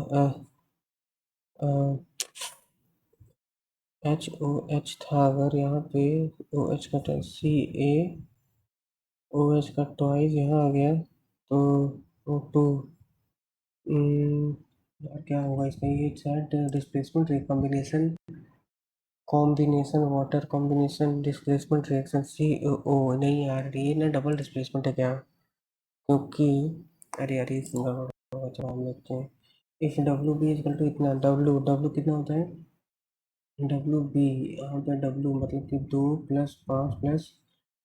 H O H था, अगर यहाँ पे ओ एच का सी ए ओ एच का ट्वाइस यहाँ आ गया, तो ओ टू, यार क्या होगा इसका, ये शायद displacement combination, water combination displacement reaction, C O, नहीं यार, ये ना डबल डिस्प्लेसमेंट है क्या, क्योंकि, अरे अरे चलो हम देखते हैं, if W B equal to इतना, डब्ल्यू डब्ल्यू कितना होता है, डब्ल्यू बी, यहाँ पे डब्ल्यू मतलब कि 2 प्लस 5 प्लस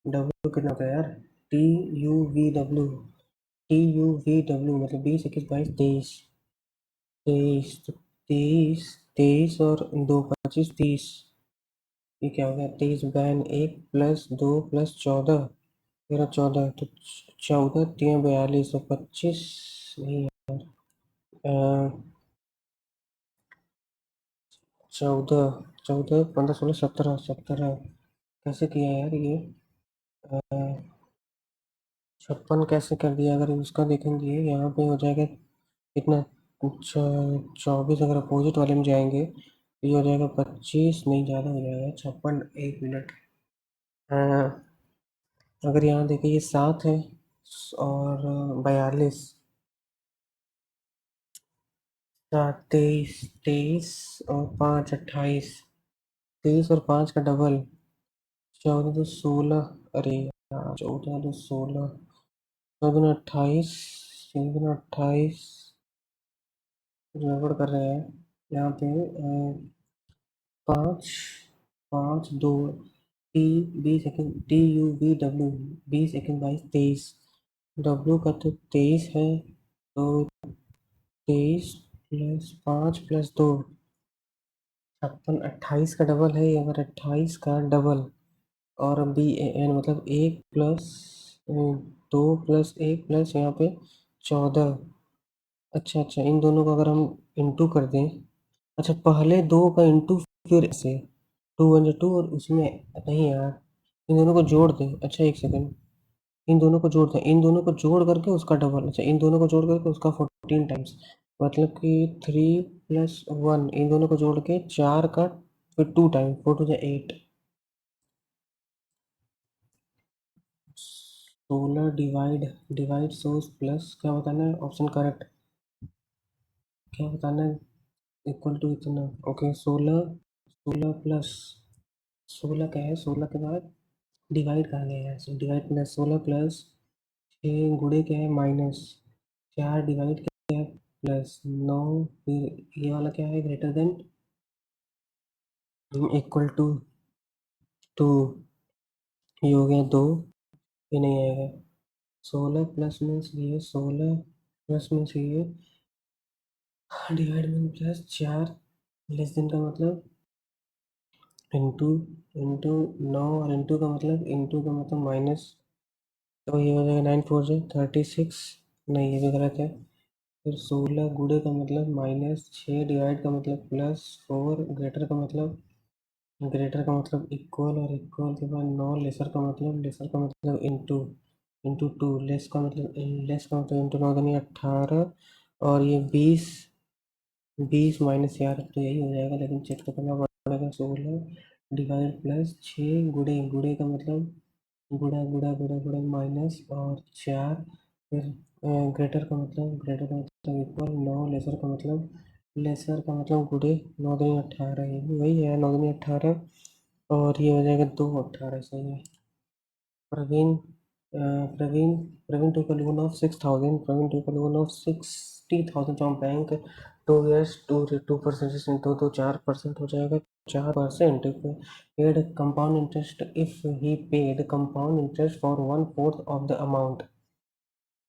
डब्ल्यू कितना होता है यार, T U V W, T U V W मतलब 20 21 22 23, तो 23 23 और 2 25 30। ये क्या हो गया? 23 बैन 1 प्लस 2 प्लस 14 तेरह 14 तो 14 3 42 तो 25 नहीं 14 14 15 16 17 17 कैसे किया यार ये? 56 कैसे कर दिया? अगर उसका देखेंगे यहाँ पे हो जाएगा कितना? 24 अगर अपोजिट वाले में जाएंगे तो ये हो जाएगा 25 नहीं ज़्यादा हो जाएगा 56। 1 मिनट। अगर यहाँ देखिए ये 7 है और 42 7 23 23 और 5 28 23 और 5 का डबल 14 तो 16। अरे यार 14 तो 16 14 28 14 28 गड़बड़ कर रहे हैं यहाँ पे। 5 5 2 T 20 second T U V W 20 22 23 W का तो 23 है तो 23 प्लस 5 प्लस 2 56 28 का डबल है। अगर 28 का डबल और बी ए एन मतलब 1 प्लस 2 प्लस 1 प्लस यहाँ पे 14। अच्छा अच्छा इन दोनों का अगर हम इंटू कर दें। अच्छा पहले दो का इंटू फिर से 2 × 2 और उसमें नहीं यार इन दोनों को जोड़ दें। अच्छा एक सेकंड इन दोनों को जोड़ दें इन दोनों को जोड़ करके उसका डबल। अच्छा इन दोनों को जोड़ करके उसका 14 टाइम्स मतलब कि 3 + 1 इन दोनों को जोड़ के 4 का फिर 2 time 4 to 8 16 divide divide source plus क्या बताना है? ऑप्शन करेक्ट क्या बताना है? इक्वल टू इतना। ओके 16 16 प्लस 16 क्या है? 16 के बाद डिवाइड कहाँ गया है? डिवाइड प्लस 16 प्लस 6 गुणे क्या है? माइनस 4 डिवाइड क्या है? प्लस 9 फिर ये वाला क्या है? ग्रेटर देन इक्वल टू 2 ये हो गया 2 ये नहीं आएगा। 16 प्लस मीन्स ये 16 प्लस मीन्स ये डिवाइड में प्लस 4 लेस देन का मतलब इंटू इंटू 9 और इंटू का मतलब माइनस। तो ये हो जाएगा 9 4 से 36 नहीं ये भी गलत है। फिर 16 गुणे का मतलब माइनस 6 डिवाइड का मतलब प्लस 4 ग्रेटर का मतलब इक्वल और इक्वल के बाद 9 लेसर का मतलब इंटू इंटू 2 लेस का मतलब इंटू 9 यानी 18 और ये 20 माइनस यार तो यही हो जाएगा लेकिन चेक तो करना पड़ेगा। 16 डिवाइड प्लस 6 गुणे गुणे का मतलब गुणा गुणा गुणा गुणा माइनस और 4 फिर ग्रेटर का मतलब इक्वल 9 लेसर का मतलब गुणे 9 दूनी 18 ये भी वही है 9 दूनी 18 और ये हो जाएगा 2 18 सही है। Praveen Praveen Praveen took a loan of 6,000 Praveen took a loan of 60,000 from bank 2 years 2% तो 4% हो जाएगा 4% paid compound interest if he paid compound interest for 1/4 of the amount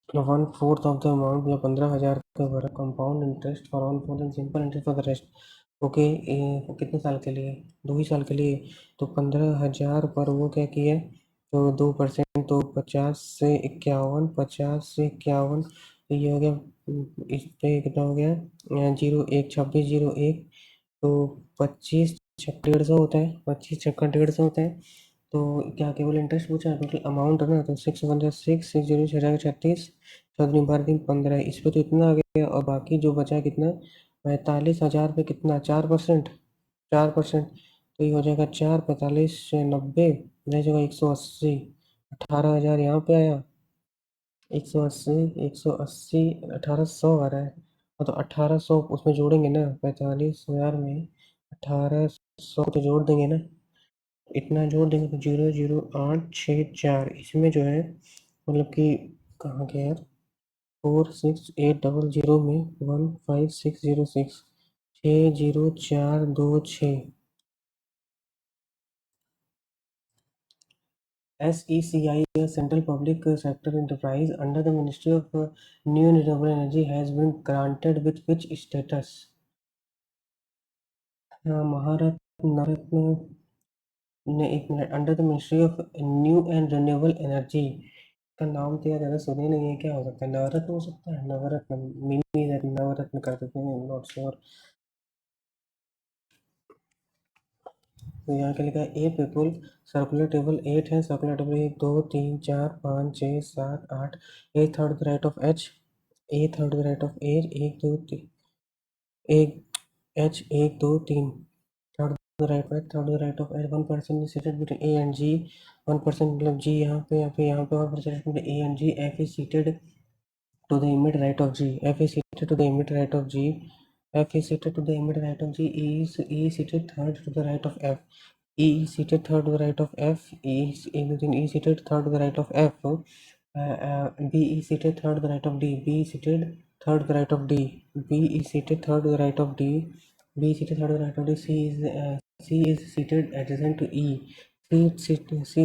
1/4 of the amount या 15,000 का भरा compound interest for 1/4 and simple interest for the rest. Okay कितने साल के लिए? 2 ही साल के लिए। तो 15,000 पर वो क्या किया तो 2% तो 50 से 51 50 से 51 तो ये हो गया इस पे कितना हो गया 01 2601 तो 25 छक्का 150 होता है 25 छक्का 150 होता है। तो क्या केवल इंटरेस्ट पूछा है? टोटल अमाउंट है ना तो 6 × 6 6 जीरो 36 चौदह 12 15 इस पे तो इतना आ गया और बाकी जो बचा कितना 45,000 पे कितना 4% 4% तो ये हो जाएगा 4 45 से 90 रह जाएगा 180 18,000 यहाँ पे आया 180 1800 आ रहा है। हाँ, तो 1800 उसमें जोड़ेंगे ना 45,000 में 1800 तो जोड़ देंगे ना इतना जोड़ देंगे तो 00864 इसमें जो है मतलब कि कहाँ गया यार 46,800 में 15606 60426 SECI, a central public sector enterprise under the Ministry of New and Renewable Energy, has been granted with which status? हाँ, महारत्न नवरत्न ने एक minute, under the ministry of new and renewable energy का नाम तो यार ज़्यादा सुने नहीं है, क्या हो सकता है? नवरत्न हो सकता है, नवरत्न, मिनी नवरत्न कर देते हैं, नॉट श्योर। तो यहाँ क्या लिखा है? ए पीपुल, सर्कुलर टेबल 8 है, circular table 1 2 3 4 5 6 7 8, A third the right of H, A third the right of H, 1 2 3, एक H 1 2 3, third the right of, third the right of H, 1% is seated between A and G, 1% मतलब G यहाँ पे, यहाँ पे 1% between A and G, F is seated to the immediate right of G. F is seated to the immediate right of G. F is seated to the immediate right of G. E is seated third to the right of F. E is seated third to the right of F. E is seated third to the right of F. B is seated third to the right of D. B is seated third to the right of D. B is seated third to the right of D. B is seated third to the right of D. C is seated adjacent to E. C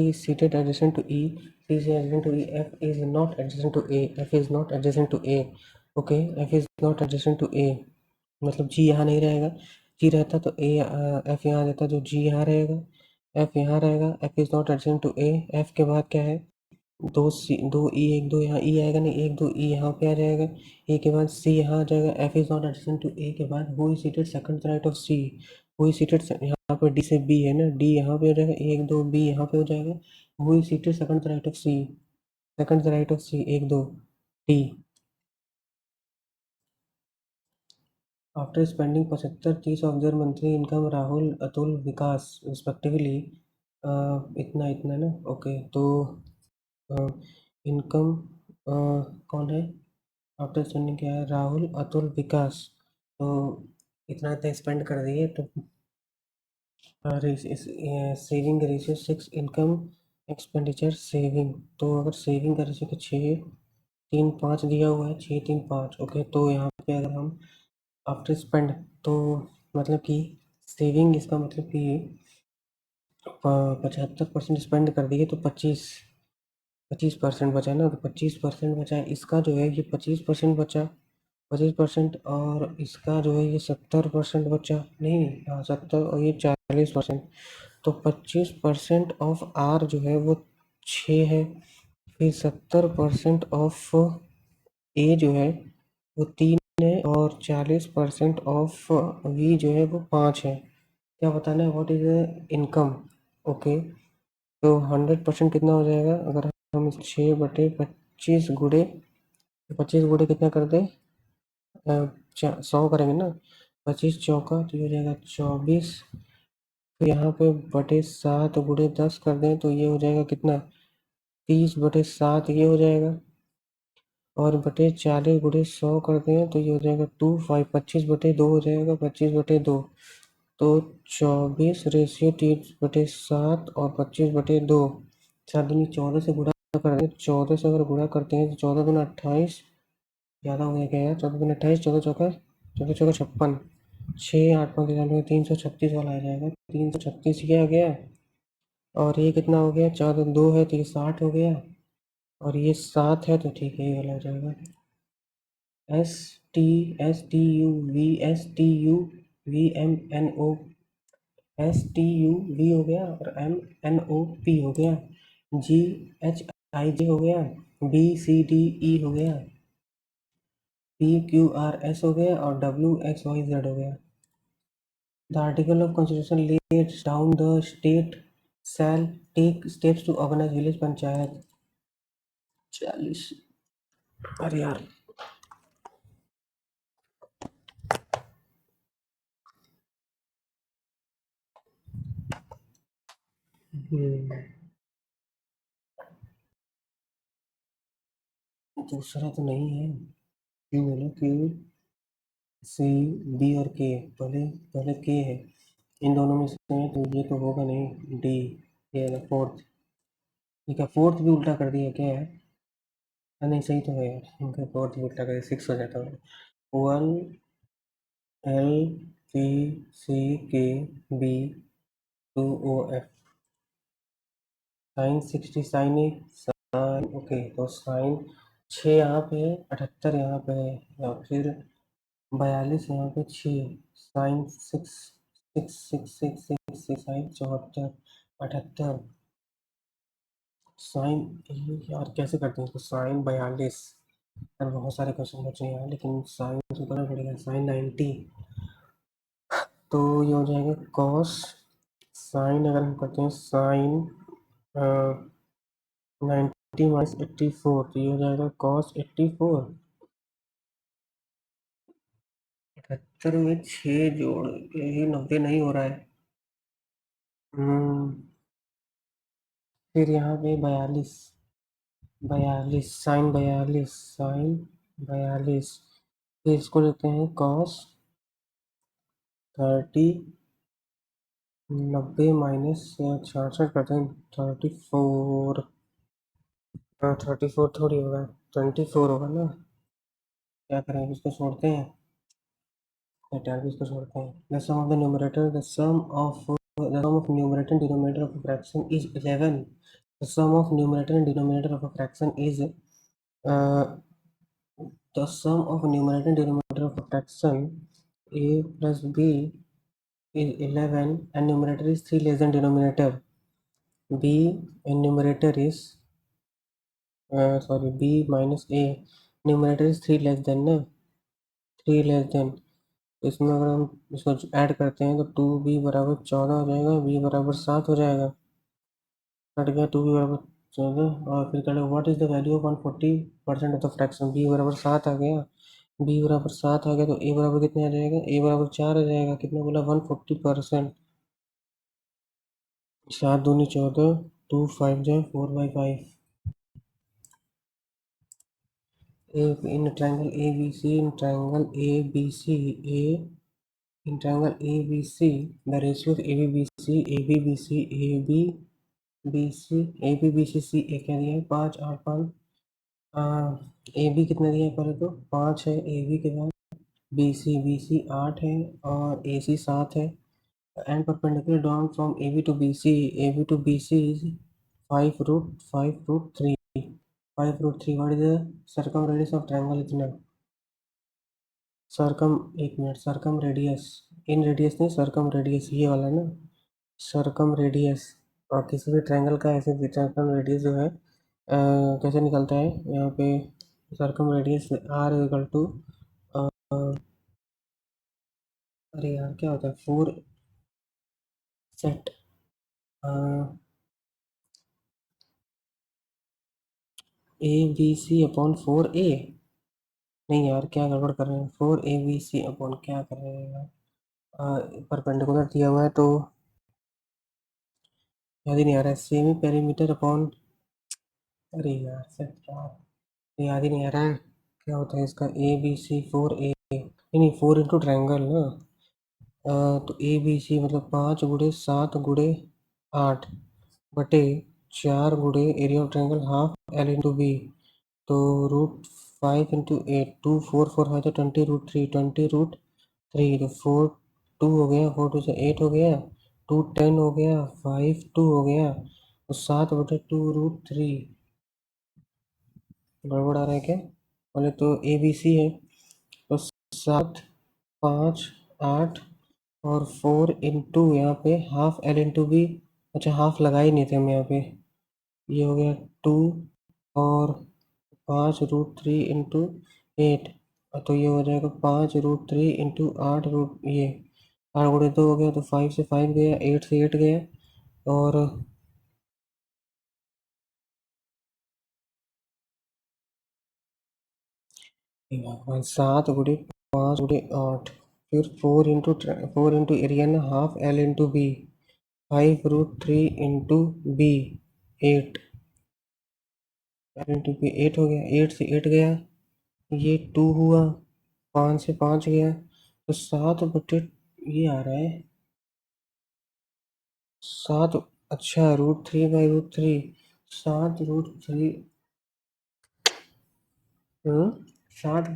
is seated adjacent to E. C is adjacent to E. F is not adjacent to A. F is not adjacent to A. Okay, F is not adjacent to A. मतलब G यहाँ नहीं रहेगा, G रहता तो A, F यहाँ रहता, जो G यहाँ रहेगा, F यहाँ रहेगा, F is not adjacent to A. F के बाद क्या है? दो सी, दो ई, एक दो यहाँ ई आएगा नहीं, एक दो ई यहाँ पे आ जाएगा, ए के बाद सी यहाँ आ जाएगा, F is not adjacent to A के बाद who is seated second right of C, who is seated यहाँ पे डी से बी है ना, डी यहाँ पे हो जाएगा, एक दो बी यहाँ पे हो जाएगा, who is seated second right of C, second right of C, एक दो D. After spending 75-30 of their monthly income, Rahul Atul Vikas respectively, इतना इतना ना, ओके, तो इनकम कौन है? आफ्टर स्पेंडिंग क्या है? राहुल अतुल विकास, तो इतना इतना स्पेंड कर दिए, तो saving ratio 6, income expenditure saving, तो अगर सेविंग का रेशियो 6-3-5 दिया हुआ है, 6-3-5, ओके, तो यहाँ पे अगर हम आफ्टर स्पेंड, तो मतलब कि सेविंग, इसका मतलब कि 75% स्पेंड कर दिए तो 25% बचा ना, तो 25% बचा है, इसका जो है ये 25% बचा, 25%, और इसका जो है ये 70% बचा, नहीं, हाँ 70, और ये 40%, तो 25% ऑफ आर जो है वो 6 है, फिर 70% ऑफ ए जो है वो 3 है, और 40% ऑफ वी जो है वो 5 है। क्या बताना है? What is income? ओके, तो 100% कितना हो जाएगा? अगर हम 6/25 गुड़े 25 गुड़े कितना कर दें, 100 करेंगे ना, 25 चौका तो ये हो जाएगा 24, तो यहाँ पे बटे 7 गुड़े 10 कर दें तो ये हो जाएगा कितना? 30/7 ये हो जाएगा, और बटे 40 गुड़े 100 कर दें तो ये हो जाएगा 25, 25/2 हो जाएगा, 25/2, तो 24/30/7 और 25/2, 7 दूनी 14 से गुणा कर दें, 14 से अगर गुणा करते हैं तो 14×2 = 28, ज़्यादा हो गया क्या यार? 14×28, 14 चौका 56, 6 8 5 336 वाला आ जाएगा, 336 ये आ गया, और ये कितना हो गया? 4 2 है तो ये 60 हो गया, और ये 7 है, तो ठीक है, ये वाला हो जाएगा। STUV STUV हो गया, और MNOP हो गया, GHIJ हो गया, BCDE हो गया, PQRS हो गया, और WXYZ हो गया। The article of constitution lays down the state shall take steps to organize village panchayat. 40, अरे यार, दूसरा तो नहीं है, क्यों बोलो? क्यों? सी, बी और के, पहले पहले के है, इन दोनों में से है, तो ये तो होगा नहीं, डी, ये फोर्थ, ठीक है, फोर्थ भी उल्टा कर दिया, क्या है? नहीं, सही तो है यार, इनका फोर्थ भी उल्टा कर दिया, 6 हो जाता है। 1LPCKB2OF, साइन 60, साइन ए, साइन, ओके, तो साइन 6 यहाँ पे है, 78 यहाँ पे है, या फिर 42 यहाँ पे 6, sine 6, six six six six six sine 74 78 sine यार कैसे करते हैं इसको साइन 42 यार बहुत सारे क्वेश्चन बचे हैं यार लेकिन साइन तो करना पड़ेगा साइन 90 तो ये हो जाएगा कॉस साइन अगर हम करते हैं साइन 90 माइनस 84 तो ये हो जाएगा कॉस 84 78 में 6 जोड़ ये 90 नहीं हो रहा है फिर यहाँ पे 42 42 साइन 42 फिर इसको लेते हैं कॉस 30 90 माइनस 66 करते हैं 34 34 थोड़ी होगा 24 होगा ना क्या करें इसको छोड़ते हैं 48 को छोड़ते हैं the sum of the numerator numerator and denominator of a fraction is 11 the sum of numerator and denominator of a fraction is uh, the sum of numerator and denominator of a fraction a plus b is 11 and numerator is 3 less than denominator b and numerator is sorry b minus a numerator is 3 less than ना 3 less than तो इसमें अगर हम इसको add करते हैं तो 2b बराबर 14 हो जाएगा b बराबर 7 हो जाएगा कट गया 2b बराबर 14 और फिर कटेगा what is the value of 140% of the fraction b बराबर 7 आ गया b बराबर 7 आ गया तो a बराबर कितने आ जाएगा a बराबर 4 आ जाएगा कितना बोला 140% 7 दूनी 14 2 5 जाए 4/5 in triangle ABC in triangle ABC the ratio of ABBC ए क्या दिया है 5 8 5 ए बी कितना दिया है पहले तो 5 है ए बी के बाद बी सी 8 है और ए सी 7 है and perpendicular drawn from AB to BC is 5 root 3 what is the circumradius of triangle इतना सरकम एक मिनट सरकम रेडियस इन रेडियस नहीं सरकम रेडियस ये वाला ना सरकम रेडियस और किसी भी ट्रायंगल का ऐसे सरकम रेडियस जो है कैसे निकलता है यहाँ पे circum radius R equal to अरे यार क्या होता है 4 set A B C upon 4 A नहीं यार क्या गड़बड़ कर रहे हैं 4 ABC अपॉन क्या कर रहे हैं यार परपेंडिकुलर दिया हुआ है तो याद ही नहीं आ रहा है सेमी पेरीमीटर अपॉन अरे यार सेट याद ही नहीं आ रहा है क्या होता है इसका ABC 4A नहीं 4 इंटू ट्रायंगल ना तो ABC मतलब 5 गुड़े 7 गुड़े 8 बटे 4 गुड़े area of triangle half L into B तो √5 × 8 2 4 4 5 तो 20 √3 तो 4 2 हो गया 4 2 से 8 हो गया 2 10 हो गया 5 2 हो गया तो 7/2 √3 गड़बड़ आ रहा है क्या पहले तो ABC है तो 7 5 8 और 4 इंटू यहाँ पे हाफ L इंटू बी अच्छा हाफ लगा ही नहीं थे हम यहाँ पे ये हो गया 2 और 5 √3 इंटू 8 तो ये हो जाएगा 5 √3 इंटू 8 रूट ये 8 × 2 हो गया तो 5 से 5 गया 8 से 8 गया और 7 × 5 × 8 फिर 4 एरिया ना half L into B 5 √3 into B 8 L into B 8 हो गया 8 से 8 गया ये 2 हुआ 5 से 5 गया तो 7/, ये आ रहा है 7 अच्छा √3/√3 7 √3 7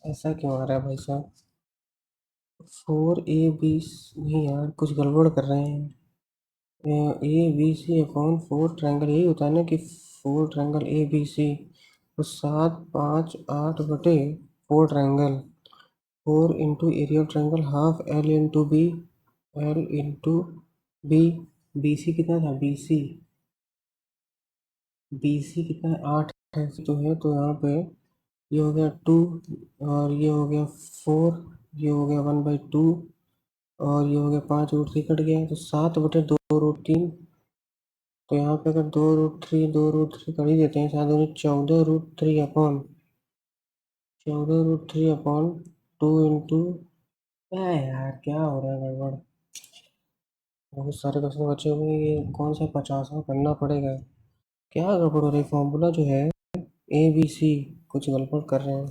ऐसा क्यों आ रहा है भाई साहब 4AB नहीं यार कुछ गड़बड़ कर रहे हैं ABC अपॉन 4 ट्रायंगल यही होता है ना कि 4 ट्रायंगल ABC तो 7 5 8 बटे four triangle, 4 into area of triangle half L into B, L into B, BC कितना था, BC कितना है, 8 है तो है, तो यहाँ पे ये हो गया 2 और ये हो गया 4, ये हो गया 1/2 और ये हो गया 5√3 कट गया तो 7/2√3। तो यहाँ पे अगर 2√3 कर ही देते हैं, 7 14√3 अपॉन 2 इंटू, यार क्या हो रहा है गड़बड़, बहुत सारे क्वेश्चन बचे हुए हैं, ये कौन सा 50वां करना पड़ेगा। क्या गड़बड़ हो रही, फॉर्मूला जो है ABC कुछ गड़बड़ कर रहे हैं।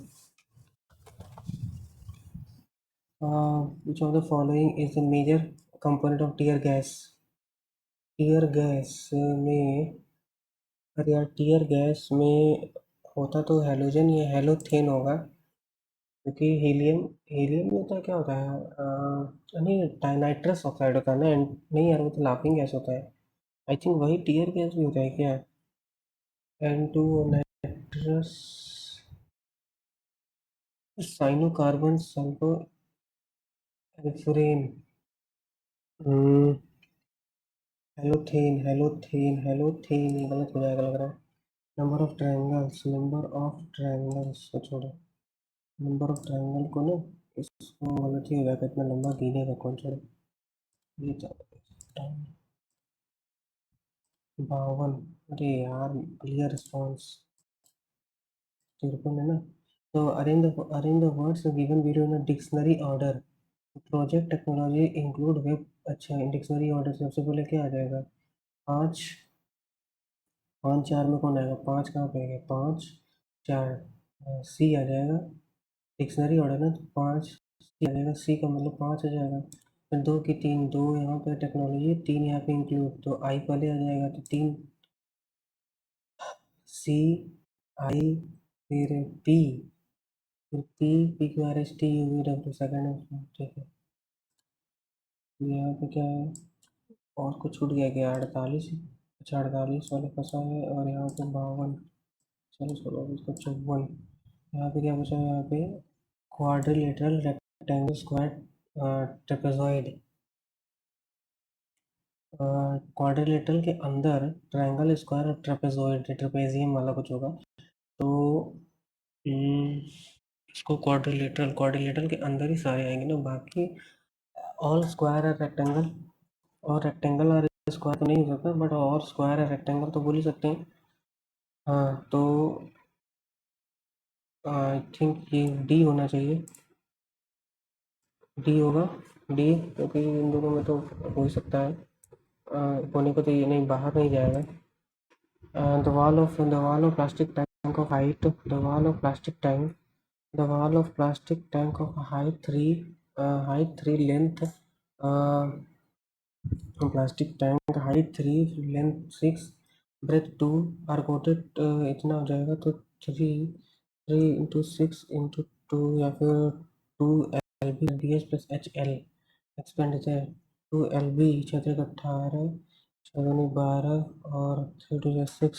Which of the following is the major component of tear gas? Tear gas में, अरे यार टीयर गैस में होता तो हैलोजन या हैलोथेन होगा, क्योंकि हीलियम, हीलियम में होता है, क्या होता है, नहीं नाइट्रस ऑक्साइड होता है ना, नहीं यार वो तो लाफिंग गैस होता है। आई थिंक वही टीयर गैस भी होता है क्या, N2 नाइट्रस, साइनोकार्बन सल्फर एल्फुरेन, हेलोथेन हेलोथेन हेलोथेन, ये गलत हो जाएगा लग रहा है। Number of triangles, number of triangles को छोड़ो, नंबर ऑफ ट्रायंगल को ना, इसको गलत ही हो जाएगा, इतना लंबा गिनेगा कौन, छोड़ो ये 52, अरे यार क्लियर रिस्पॉन्स 53 है ना। तो arrange the words given below in a dictionary order, project technology include web, अच्छा डिक्शनरी ऑर्डर सबसे पहले क्या आ जाएगा, 5 5 4 में कौन आएगा, 5 कहाँ पे आएगा, 5 4, सी आ जाएगा, डिक्शनरी ऑर्डर ना, तो 5 सी आ जाएगा, सी का मतलब 5 आ जाएगा। फिर 2 की 3, 2 यहाँ पे टेक्नोलॉजी, 3 यहाँ पे इंक्लूड, तो आई पहले आ जाएगा, तो 3 सी आई, फिर पी, फिर P, PQRST UV W second है, ठीक है। यहाँ पे क्या है, और कुछ छूट गया क्या, 48, अच्छा 48 वाले फंसा है, और यहाँ पे 52, चलो छोड़ो इसको, 54। यहाँ पे क्या बचा है, यहाँ पे quadrilateral rectangle square trapezoid, quadrilateral के अंदर ट्रायंगल स्क्वायर और ट्रेपेजॉइड, ट्रेपेजियम वाला कुछ होगा, तो हम्म, इसको क्वाड्रिलेटरल, क्वाड्रिलेटरल के अंदर ही सारे आएंगे ना, बाकी ऑल स्क्वायर और रेक्टेंगल, और रेक्टेंगल और स्क्वायर तो नहीं हो सकता, बट और स्क्वायर और रेक्टेंगल तो बोल ही सकते हैं। हाँ तो आई थिंक ये डी होना चाहिए, डी होगा, डी, क्योंकि इन दोनों में तो हो ही सकता है, होने को तो ये नहीं, बाहर नहीं जाएगा। The wall of plastic tank of height, the wall of plastic tank, the wall of plastic tank of height 3, length, uh, plastic tank height 3, length 6, breadth 2 are quoted, इतना हो जाएगा, तो 3 into 6 into 2 या फिर 2 LB plus HL expenditure, 2 LB 6×18, 6×12 और 3×6,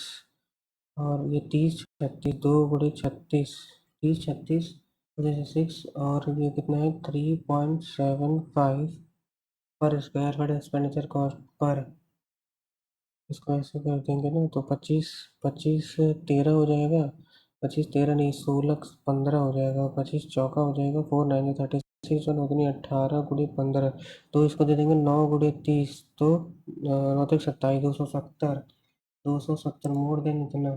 और ये 30 36, 2×36, 30 36 2×6, और ये कितना है 3.75 पर square feet expenditure cost per, इसको ऐसे कर देंगे ना, तो 25 25 13 हो जाएगा, 25 13 नहीं, 16 15 हो जाएगा, 25 चौका हो जाएगा, 4 9 36 और 9 18 × 15, तो इसको दे देंगे 9×30, तो 9 27 270 मोर देन इतना,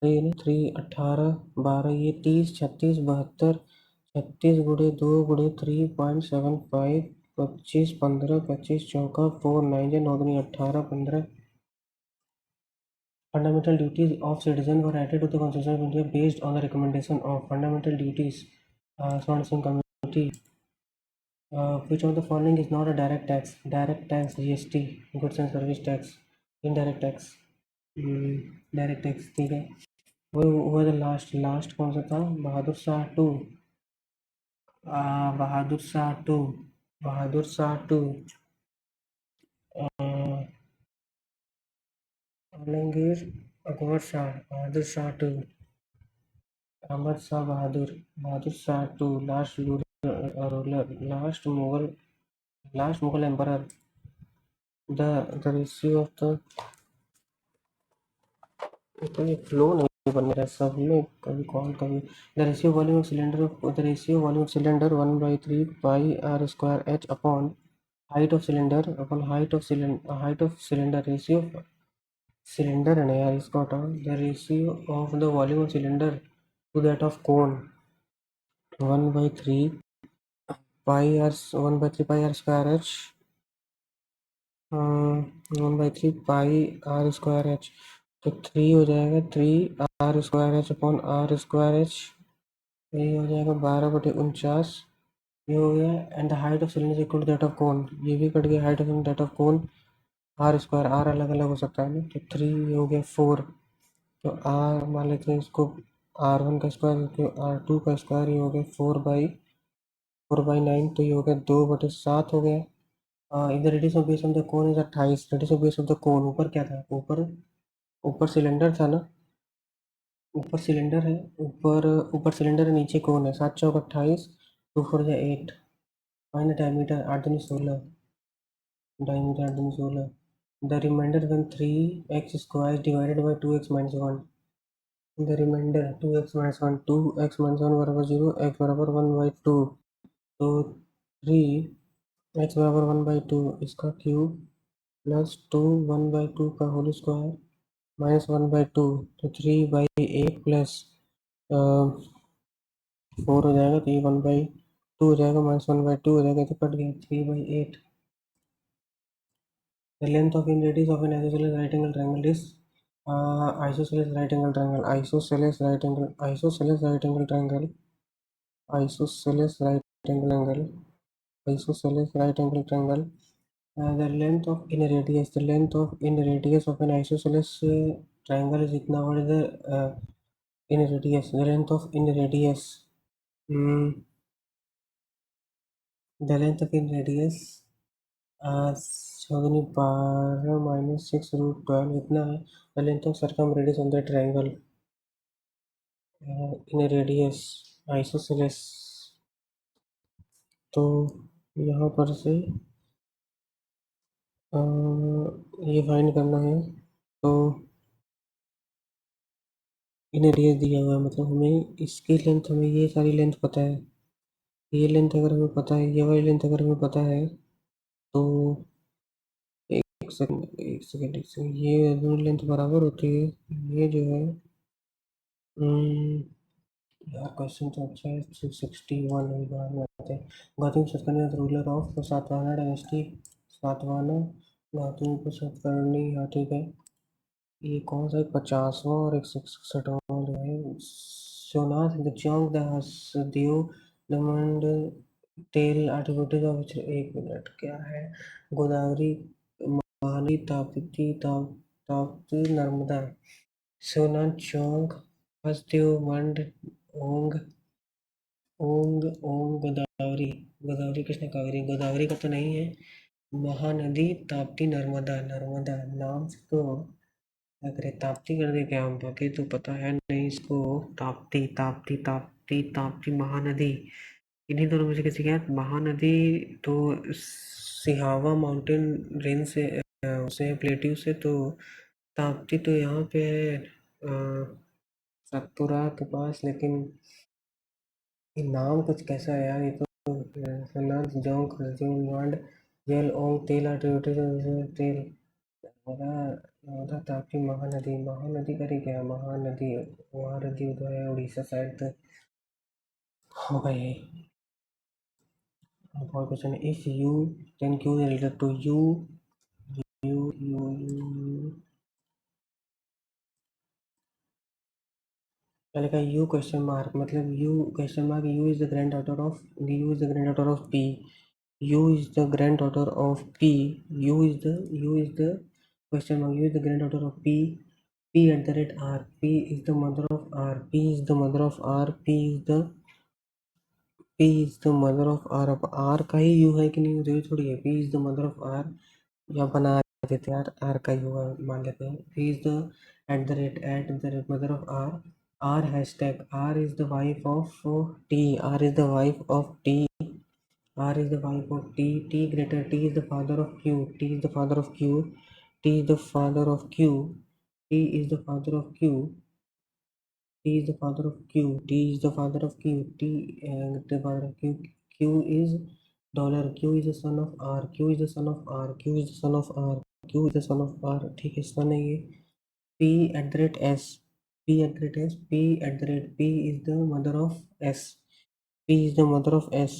ये ना 3 18 12, ये 30 36 72, 36×2×3.75, 25 15, 25 चौका 4 9 18 15। Fundamental duties of citizen were added to the Constitution of India based on the recommendation of Fundamental Duties Foundation Committee. Which of the following is not a direct tax? Direct tax, GST, goods and service tax, indirect tax, direct tax, ठीक है। वो तो last कौन सा था, Bahadur Shah two, Bahadur Shah two, Bahadur Shah two, Alamgir Akbar Shah, Bahadur Shah two, Ahmad Shah Bahadur, Bahadur Shah two, last Mughal emperor, the ratio of the, तो ये flow नहीं बन रहा है सब में, कभी कॉल कभी, the ratio volume of cylinder 1/3 pi R square H upon height of cylinder, ratio cylinder है ना यार, इसको हटाओ, the ratio of the volume of cylinder to that of cone 1/3 pi R square H, 1/3 pi R square H, तो 3 हो जाएगा, 3 r square H upon R square H, ये हो जाएगा 12/49, ये हो गया, and the height of cylinder equal to that of cone, ये भी कट गया, height of that of cone, R square, R अलग अलग हो सकता है ना, तो 3 हो गया 4, तो आर मान लेते हैं इसको r1 का स्क्वायर, r2 का स्क्वायर, ये हो गया 4/9, तो ये हो गया 2/7 हो गया। इधर radius of base of the cone is 28, radius of base of the cone, ऊपर क्या था, ऊपर ऊपर सिलेंडर था ना, ऊपर सिलेंडर है, ऊपर सिलेंडर है, नीचे कोन है, 7 चौक 28, 2 4 8, फाइंड डायमीटर 8 दूनी 16, डायमीटर 8 दूनी 16, the remainder one 3x² divided by 2x - 1, the remainder 2x - 1, 2x - 1 बराबर 0, x बराबर 1/2, तो 3x बराबर 1/2 इसका क्यूब प्लस 2 1/2 का होल स्क्वायर माइनस 1/2, तो 3/8 प्लस 4 हो जाएगा, तो ये 1/2 हो जाएगा, माइनस 1/2 हो जाएगा, तो कट गया 3/8। The length of in radius of N isosceles right angle triangle is isosceles right angle triangle, isosceles right angle triangle, isosceles right angle angle, isosceles right angle triangle, the length of in radius, the length of in radius of an isosceles triangle is इतना, what is the in radius, the length of in radius, hmm, the length of in radius 7/12 minus 6√12 इतना है, the length of circumradius of the triangle in radius isosceles, तो यहाँ पर से ये find करना है, तो इन रेडियस दिया हुआ है, मतलब हमें इसकी लेंथ, हमें ये सारी लेंथ पता है, ये लेंथ अगर हमें पता है, ये वाली लेंथ अगर हमें पता है, तो एक सेकंड, ये दोनों लेंथ बराबर होती है, ये जो है, यार क्वेश्चन तो अच्छा है, 361 अभी बाद में आते हैं। Gautam Satakarni ruler of Satavahana dynasty, Satavahana Gautam को सतकर्णी, हाँ ठीक है, ये कौन सा है, 50वां और 166वां जो है, सोनाथ दक्षोंग दहसदेव दमंड टेल एट्रीब्यूटेड ऑफ, एक मिनट क्या है, गोदावरी, महानदी, ताप्ती नर्मदा, सोनाथ चौंग, हसदेव मंड, ओंग, ओंग ओंग गोदावरी, गोदावरी कृष्ण कावेरी, गोदावरी का तो नहीं है, महानदी, ताप्ती नर्मदा, नर्मदा नाम से तो अगर ये ताप्ती कर दे क्या, हम बाकी तो पता है नहीं इसको, ताप्ती ताप्ती ताप्ती ताप्ती महानदी, इन्हीं दोनों में से किसी का है महानदी, तो सिहावा माउंटेन रेंज से प्लेट्यू से, तो ताप्ती तो यहाँ पे है सतपुरा के पास, लेकिन ये नाम कुछ कैसा है यार, ये तो सनाथ जोंक हरजोन वांड जेल ओंग तेल ट्रिब्यूटरी तेल, नर्मदा ताप्ती महानदी, महानदी करी क्या, महानदी, महानदी उधर है उड़ीसा साइड, तो हो गए। अब और क्वेश्चन है, if U then Q is related to U, U पहले का यू क्वेश्चन मार्क, मतलब U question mark, U is the granddaughter of, U is the granddaughter of P, U is the granddaughter of P, U is the question mark, U is the granddaughter of P, P at the rate R, P is the mother of R, P is the mother of R, P is the mother of R, अब R का ही U है कि नहीं, जरूरी थोड़ी है, P is the mother of R, या बना देते हैं यार, आर का ही होगा मान लेते हैं, P is the at the rate mother of R, R hashtag. R is the wife of T. R is the wife of T. R is the wife of T. T greater. T is the father of Q. T is the father of Q. T is the father of Q. T is the father of Q. T is the father of Q. T is the father of Q. T the father of Q. Q is dollar. Q is the son of R. Q is the son of R. Q is the son of R. Q is the son of R. ठीक है, सन है ये. P at the rate S. P at the rate S. P at the rate. P is the mother of S. P is the mother of S.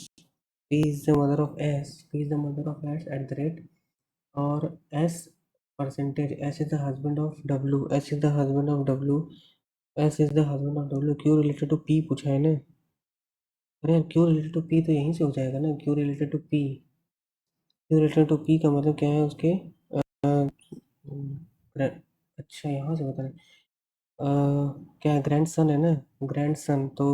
P is the mother of S. P is the mother of S at the rate. और S percentage. S is the husband of W. S is the husband of W. S is the husband of W. Q related to P पूछा है ना. अरे यार, Q related to P तो यहीं से हो जाएगा ना. Q related to P. Q related to P का मतलब क्या है उसके. अच्छा, यहाँ से बता रहे. क्या ग्रैंडसन है ना. ग्रैंडसन तो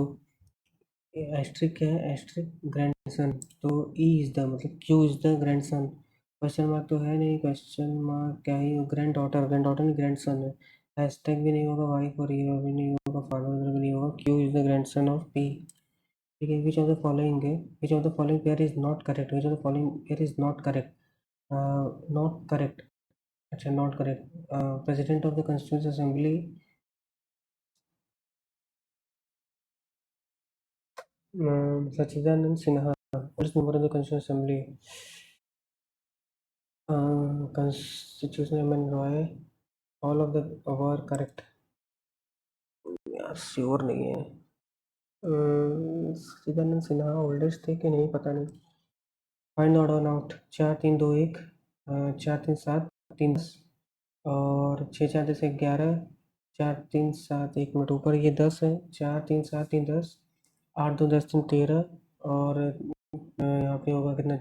एस्ट्रिक क्या है. Asterisk grandson. तो ई इज द मतलब Q is the grandson. Question mark तो है नहीं. क्वेश्चन मार्क क्या ही. Grand daughter. ग्रैंड डॉटर नहीं, ग्रैंडसन है. हैशटैग भी नहीं होगा. वाइफ और ये भी नहीं होगा. फादर भी नहीं होगा. Q is the grandson of P. ठीक है. विच ऑफ द फॉलोइंग है. Which of the following pair is not correct. Which of the following pair is not correct. Not correct. अच्छा, not correct. President of the constituent assembly. Sachidanand Sinha. What is the number of the Constitutional Assembly? Constitutional Amendment Roy. All of the were correct. यार sure नहीं है. Sachidanand Sinha oldest थे कि नहीं पता नहीं. Find odd on out. 4-3-2-1. 4-3-7-3-10 और 6-4-10-11. 4-3-7 1 minute ऊपर ये 10 है. 4-3-7-3-10. 8-2-10-3-13 और यहाँ पे होगा कितना.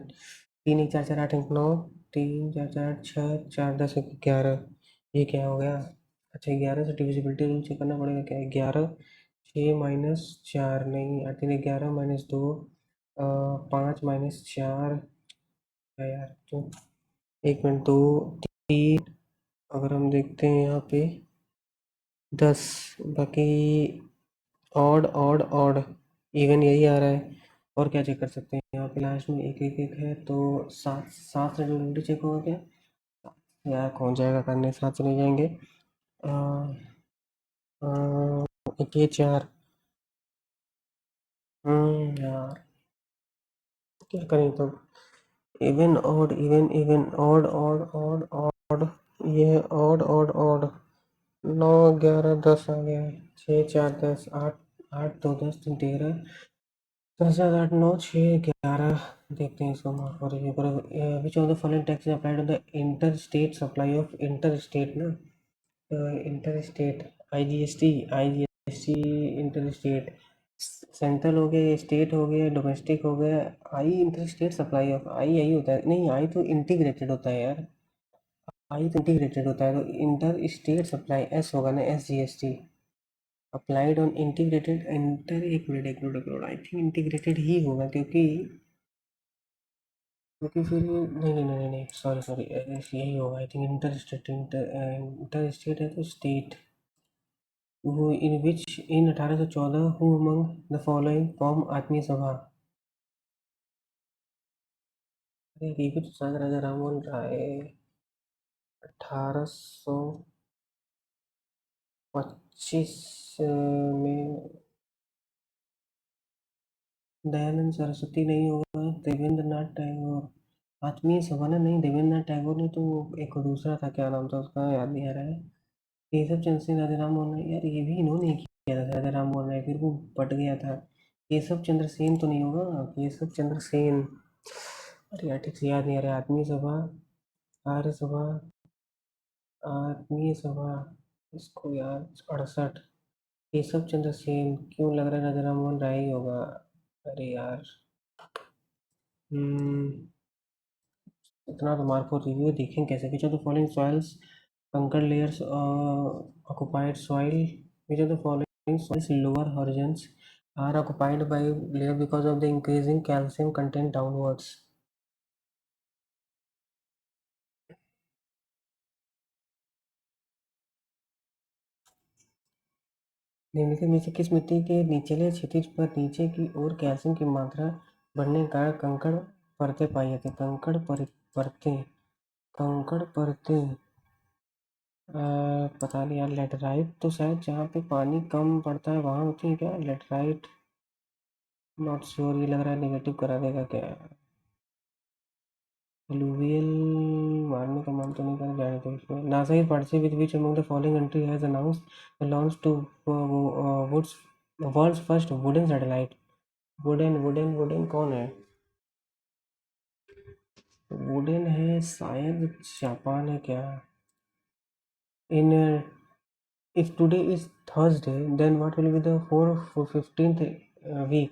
3-1-4-4-8-1-9. 3-4-4-6-4-10-11. ये क्या हो गया. अच्छा, 11 से डिविजिबिलिटी रूल चेक करना पड़ेगा. क्या है 11. 6-4 नहीं. 8-3-11 -2. 5-4 है यार. तो 1 मिनट. 2-3. अगर हम देखते हैं यहाँ पे 10. बाकी ऑड ऑड ऑड. इवन यही आ रहा है. और क्या चेक कर सकते हैं यहाँ पे. लास्ट में 1-1-1 है तो 7. 7 से डिविजिबिलिटी चेक होगा क्या. यार कौन जाएगा करने. 7 से नहीं जाएंगे. अ, अ, 1-4. यार क्या करें तो. Even odd even even odd odd odd odd. ये है ऑड ऑड ऑड. 9-11-10 आ गया है. 6-4-10. 8. 8-2-10-3-13. 10-7-8-9-6-11. देखते हैं इसको मार्क और रिव्यू करो. Which of the following tax applied on the inter state supply of inter state ना. Inter state. IGST. IGST inter state. Central हो गया. स्टेट हो गया. डोमेस्टिक हो गया. I inter state supply of. I यही होता है. नहीं, आई तो इंटीग्रेटेड होता है यार. आई तो इंटीग्रेटेड होता है. तो इंटर स्टेट सप्लाई एस होगा ना. SGST. Applied on integrated. Inter. एक मिनट एक मिनट एक मिनट. आई थिंक इंटीग्रेटेड ही होगा क्योंकि फिर नहीं नहीं नहीं नहीं. Sorry sorry. यही होगा I think. Inter state. Inter state है तो स्टेट. वो इन विच इन 1814 who among the following form आत्मीय सभा. अरे ये भी तो शायद राजा राममोहन राय. 1825 में. दयानंद सरस्वती नहीं होगा. देवेंद्र नाथ टैगोर. आत्मीय सभा ना. नहीं, देवेंद्र नाथ टैगोर ने तो एक दूसरा था. क्या नाम था उसका याद नहीं आ रहा है. केशव चंद्र सेन. राजा राम मोहन राय. यार ये भी इन्होंने ही किया था. राजा राम मोहन राय फिर वो बट गया था. केशव चंद्र सेन तो नहीं होगा. केशव चंद्र सेन. अरे यार ठीक से याद नहीं आ रहा. आत्मीय सभा. आर्य सभा. आत्मीय सभा. इसको यार 68. केशव चंद्र सेन. क्यों लग रहा है राजा राम मोहन राय ही होगा. अरे यार. हम्म. इतना तो मार्क और रिव्यू देखें कैसे. विच ऑफ द फॉलोइंग सॉइल्स कंकड़ layers occupied soil. Which of the following soils lower horizons are occupied by layer because of the increasing calcium content downwards. निम्नलिखित में से किस मिट्टी के निचले क्षितिज पर नीचे की ओर कैल्शियम की मात्रा बढ़ने के कारण कंकड़ परतें पाई जाती हैं? कंकड़ परतें पता नहीं यार। लेटराइट तो शायद जहाँ पे पानी कम पड़ता है वहाँ होती है क्या? Laterite not sure. ये लग रहा है नेगेटिव करा देगा क्या? एलुवियल मारने का मन तो नहीं कर जाने तो इसमें। NASA is partnership with which among the following country has announced the launch to woods world's first wooden satellite? Wooden कौन है? वुडन है शायद जापान है क्या? In if today is Thursday, then what will be the 15th week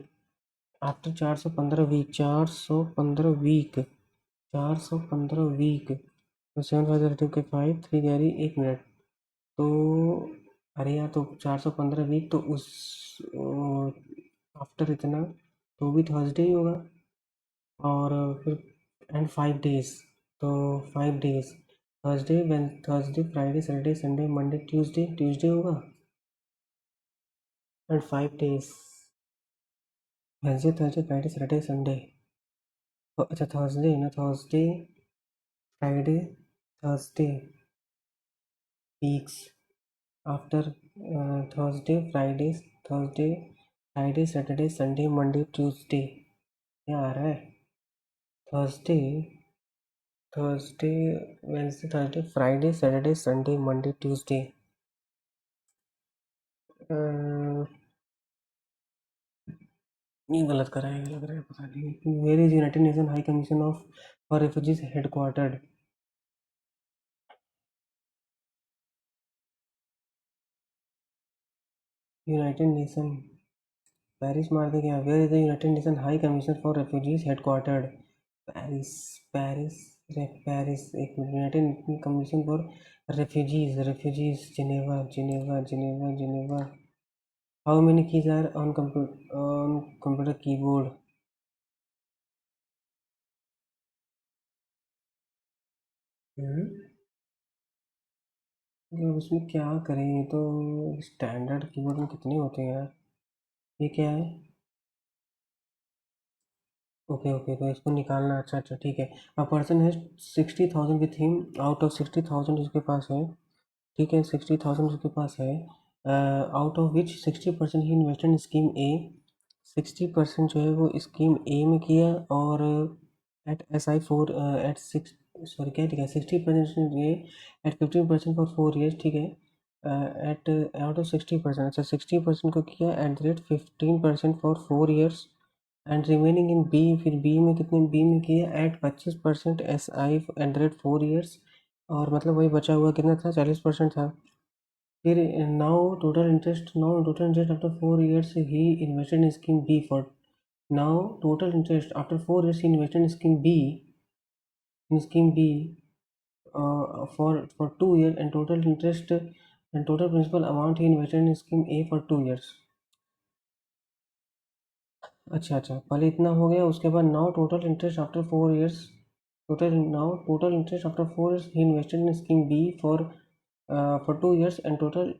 after 415 week? 415 week तो 7 5 के 5 3 carry 1 minute तो अरे यार तो 415 वीक तो उस आफ्टर इतना तो भी थर्सडे ही होगा। और फिर एंड 5 डेज तो 5 days Thursday Friday Saturday Sunday Monday Tuesday होगा। And 5 days Wednesday Thursday Friday Saturday Sunday. अच्छा थर्सडे ना, Thursday Friday Thursday weeks after Thursday Friday Saturday Sunday Monday Tuesday. क्या आ रहा है? Thursday Thursday Wednesday Thursday Friday Saturday Sunday Monday Tuesday. ये गलत कराएगा लग रहा है, पता नहीं। Where is United Nation High Commission of for refugees headquartered? United Nation Paris मार दे क्या? Where is the United Nation High Commission for refugees headquartered? Paris Paris Paris एक minute. United Nation Commission for refugees Geneva. How many keys are on computer keyboard? मतलब उसमें क्या करें? ये तो standard keyboard में कितने होते हैं यार? ये क्या है? ओके तो इसको निकालना। अच्छा ठीक है। अ पर्सन है 60,000 विथ हिम, आउट ऑफ 60,000 उसके पास है। ठीक है 60,000 उसके पास है। आउट ऑफ विच 60% ही इन्वेस्टेड इन स्कीम ए। 60% जो है वो स्कीम ए में किया और eight S I four eight six sorry क्या लिखा है? 60% ये एट 15% फॉर 4 ईयर्स। ठीक है। एट आउट ऑफ 60%, अच्छा 60% को किया at the rate 15% for 4 years and remaining in B. फिर बी में कितने? बी में किया at 25% S I at the rate 4 years और मतलब वही बचा हुआ कितना था? 40% था। फिर now total interest after 4 years he invested in scheme B for now total interest after 4 years he invested in scheme B for 2 years and total interest and total principal amount he invested in scheme A for 2 years। अच्छा पहले इतना हो गया, उसके बाद now total interest after 4 years total interest after 4 years he invested in scheme B for 2 years and total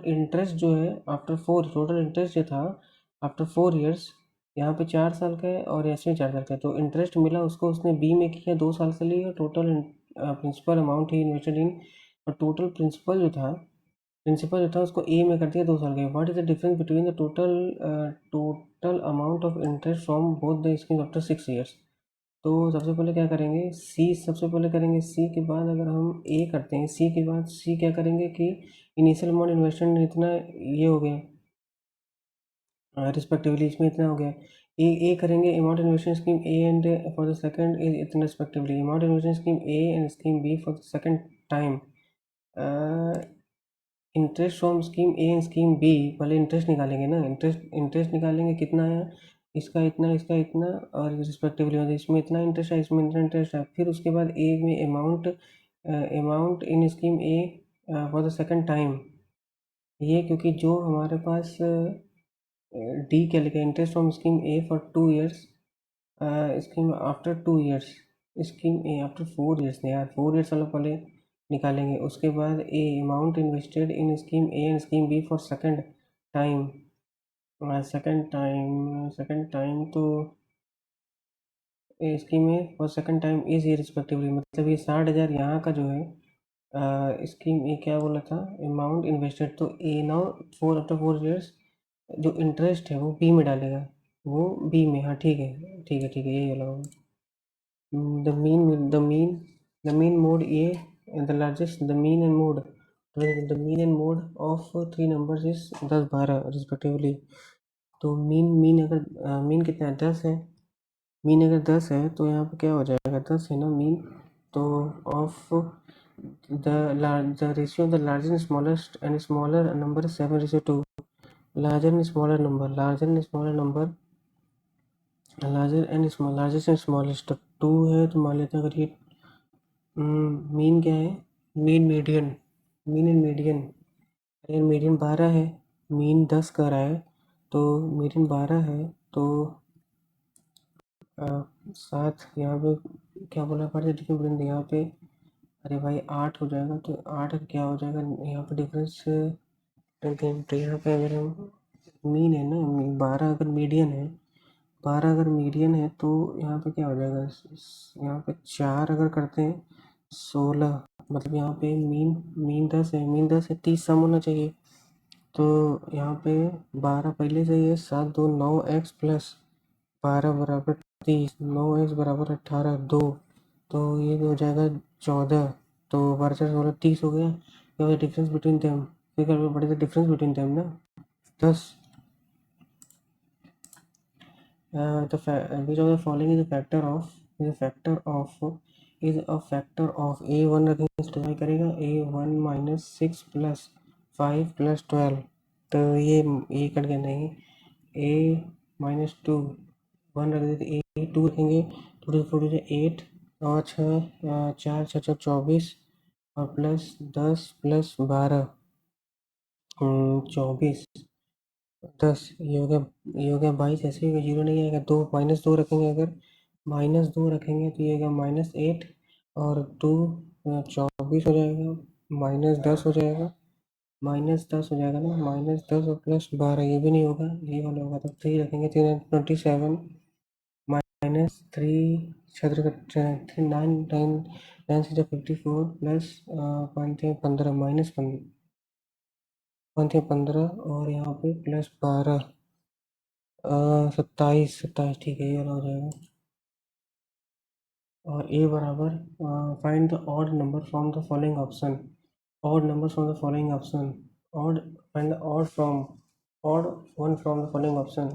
interest जो है after four total interest जो था आफ्टर 4 ईयर्स यहाँ पे 4 साल का है और ऐसे 4 साल का है तो इंटरेस्ट मिला उसको, उसने बी में किया 2 साल के लिए और total principal amount he invested in और टोटल प्रिंसिपल जो था उसको ए में कर दिया 2 साल के। What is the difference between the total amount of interest from both the scheme after 6 years? तो सबसे पहले क्या करेंगे? सबसे पहले करेंगे सी के बाद अगर हम ए करते हैं सी के बाद सी क्या करेंगे कि इनिशियल अमाउंट इन्वेस्टमेंट इतना ये हो गया रिस्पेक्टिवली इसमें इतना हो गया। ए करेंगे amount investment scheme A and for the second is इतना respectively amount investment scheme A and scheme B for the second time. Interest from scheme A and scheme B पहले इंटरेस्ट निकालेंगे ना। Interest निकालेंगे कितना है? इसका इतना और रिस्पेक्टिवली मतलब इसमें इतना इंटरेस्ट है इसमें इतना इंटरेस्ट है। फिर उसके बाद ए में amount in scheme A for the second time. ये क्योंकि जो हमारे पास डी क्या लिखा है? Interest from scheme A for 2 years scheme after 2 years scheme A after 4 years ने यार 4 ईयर्स वाला पहले निकालेंगे। उसके बाद A amount invested in scheme A and scheme B for time second time तो स्कीम में फॉर सेकेंड टाइम इज ये रिस्पेक्टिवली, मतलब ये 60,000 यहाँ का जो है स्कीम ए क्या बोला था, अमाउंट इन्वेस्टेड, तो ए नाउ फोर आफ्टर 4 ईयर्स जो इंटरेस्ट है वो बी में डालेगा, वो बी में, हाँ ठीक है ठीक है ठीक है, यही वाला होगा। The mean mode A and the largest, the mean and mode, the mean and mode of three numbers is 10 12 respectively। तो मीन अगर मीन कितना है 10 है, मीन अगर 10 है तो यहाँ पे क्या हो जाएगा, 10 है ना मीन, तो of the ratio of the largest and smallest and smaller number 7:2, larger and smaller number, largest and smallest, तो 2 है, तो मान लेते हैं अगर ये मीन क्या है, मीन एंड मीडियन, अगर मीडियन 12 है, मीन 10 का रहा है, तो मीडियन 12 है, तो 7 यहाँ पे क्या बोला पड़ता है यहाँ पे, अरे भाई 8 हो जाएगा, तो 8 क्या हो जाएगा यहाँ पे डिफरेंस, तो यहाँ पे अगर हम मीन है ना, 12 अगर मीडियन है, 12 अगर मीडियन है तो यहाँ पे क्या हो जाएगा, यहाँ पे 4 अगर करते हैं 16, मतलब यहाँ पे मीन मीन 10 है, 30 सम होना चाहिए, तो यहाँ पे 12 पहले से ही है, 7 2 9 एक्स प्लस 12 बराबर 30, 9 एक्स बराबर 18 2, तो ये हो जाएगा 14, तो 12 से 16 30 हो गया, क्या डिफरेंस बिटवीन देम, फिर करना पड़ेगा डिफरेंस बिटवीन देम ना 10। which of the following is a factor of a1 रखेंगे, स्टोर करेगा a1 माइनस 6 प्लस 5 प्लस 12, तो ये कट गया, नहीं a-2 1 रख देते, a2 रखेंगे, 2 to 4 8 और 6 4 6 6 24 और प्लस 10 प्लस 12 24 10, ये हो गया 22, ऐसे ही जीरो नहीं आएगा, 2 -2 रखेंगे, अगर -2 रखेंगे तो ये आएगा -8 और 2 24 हो जाएगा, -10 हो जाएगा, -10 हो जाएगा ना, -10 और प्लस 12, ये भी नहीं होगा, ये वाला होगा, तो 3 रखेंगे, 3 27 -3 छत्र 9 9 9 से 54 प्लस 5 15 -15 और यहाँ पे प्लस 12 27 ठीक है, ये वाला हो जाएगा। और ए बराबर find the odd number from the following option, odd find the odd one from the following option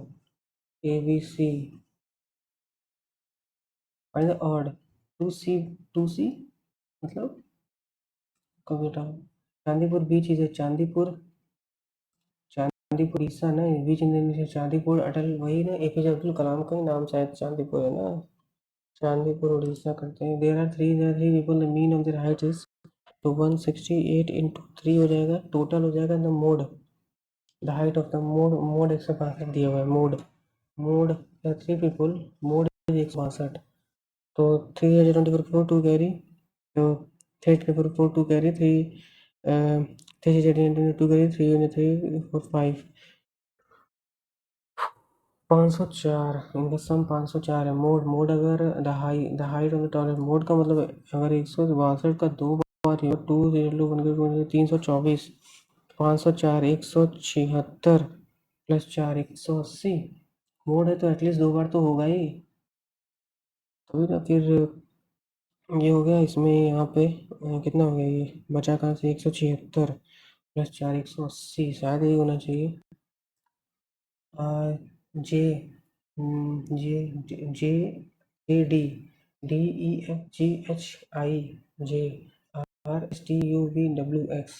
A B C, find the odd 2C मतलब बेटा चांदीपुर बीच है, चांदीपुर ईसा ना, बीच इंडोनेशिया, चांदीपुर अटल वही ना, एपीजे अब्दुल कलाम का ही नाम शायद चांदीपुर है ना, चांदीपुर उड़ीसा करते हैं। There are three people, the mean of their height is, तो 168 इंटू 3 हो जाएगा, टोटल हो जाएगा the mode, the height of the mode 162 दिया हुआ है, मोड 3 पीपल, मोड 162, तो 324 2 कैरी, तो 324 2 कैरी 3 कैरी 3 4 5 504, इनका सम 504 है। मोड अगर the height of the tallest, mode का मतलब अगर 162 का 2 बार हो, 2 0 बन गया 324, 504 176 प्लस 4 180, मोड है तो एटलीस्ट 2 बार तो होगा ही, तो ना फिर ये हो गया, इसमें यहाँ पे कितना हो गया, ये बचा कहाँ से 176 प्लस 4 180, शायद यही होना चाहिए। J J A D D E F G H I J R S T U V W X,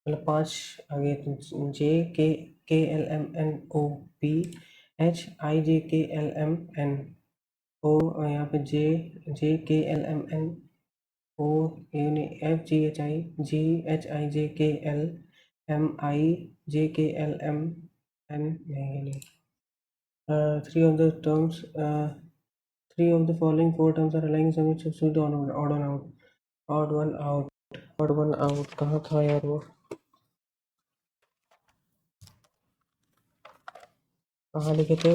मतलब 5 आगे, J K L M N O P H I J K L M N O, यहाँ पे J K L M N O, F G H I J K L M I J K L M N, नहीं, three of the terms, three of the following four terms are aligned, submit substitute odd one out, odd one out कहाँ था यार वो, कहाँ लिखे थे?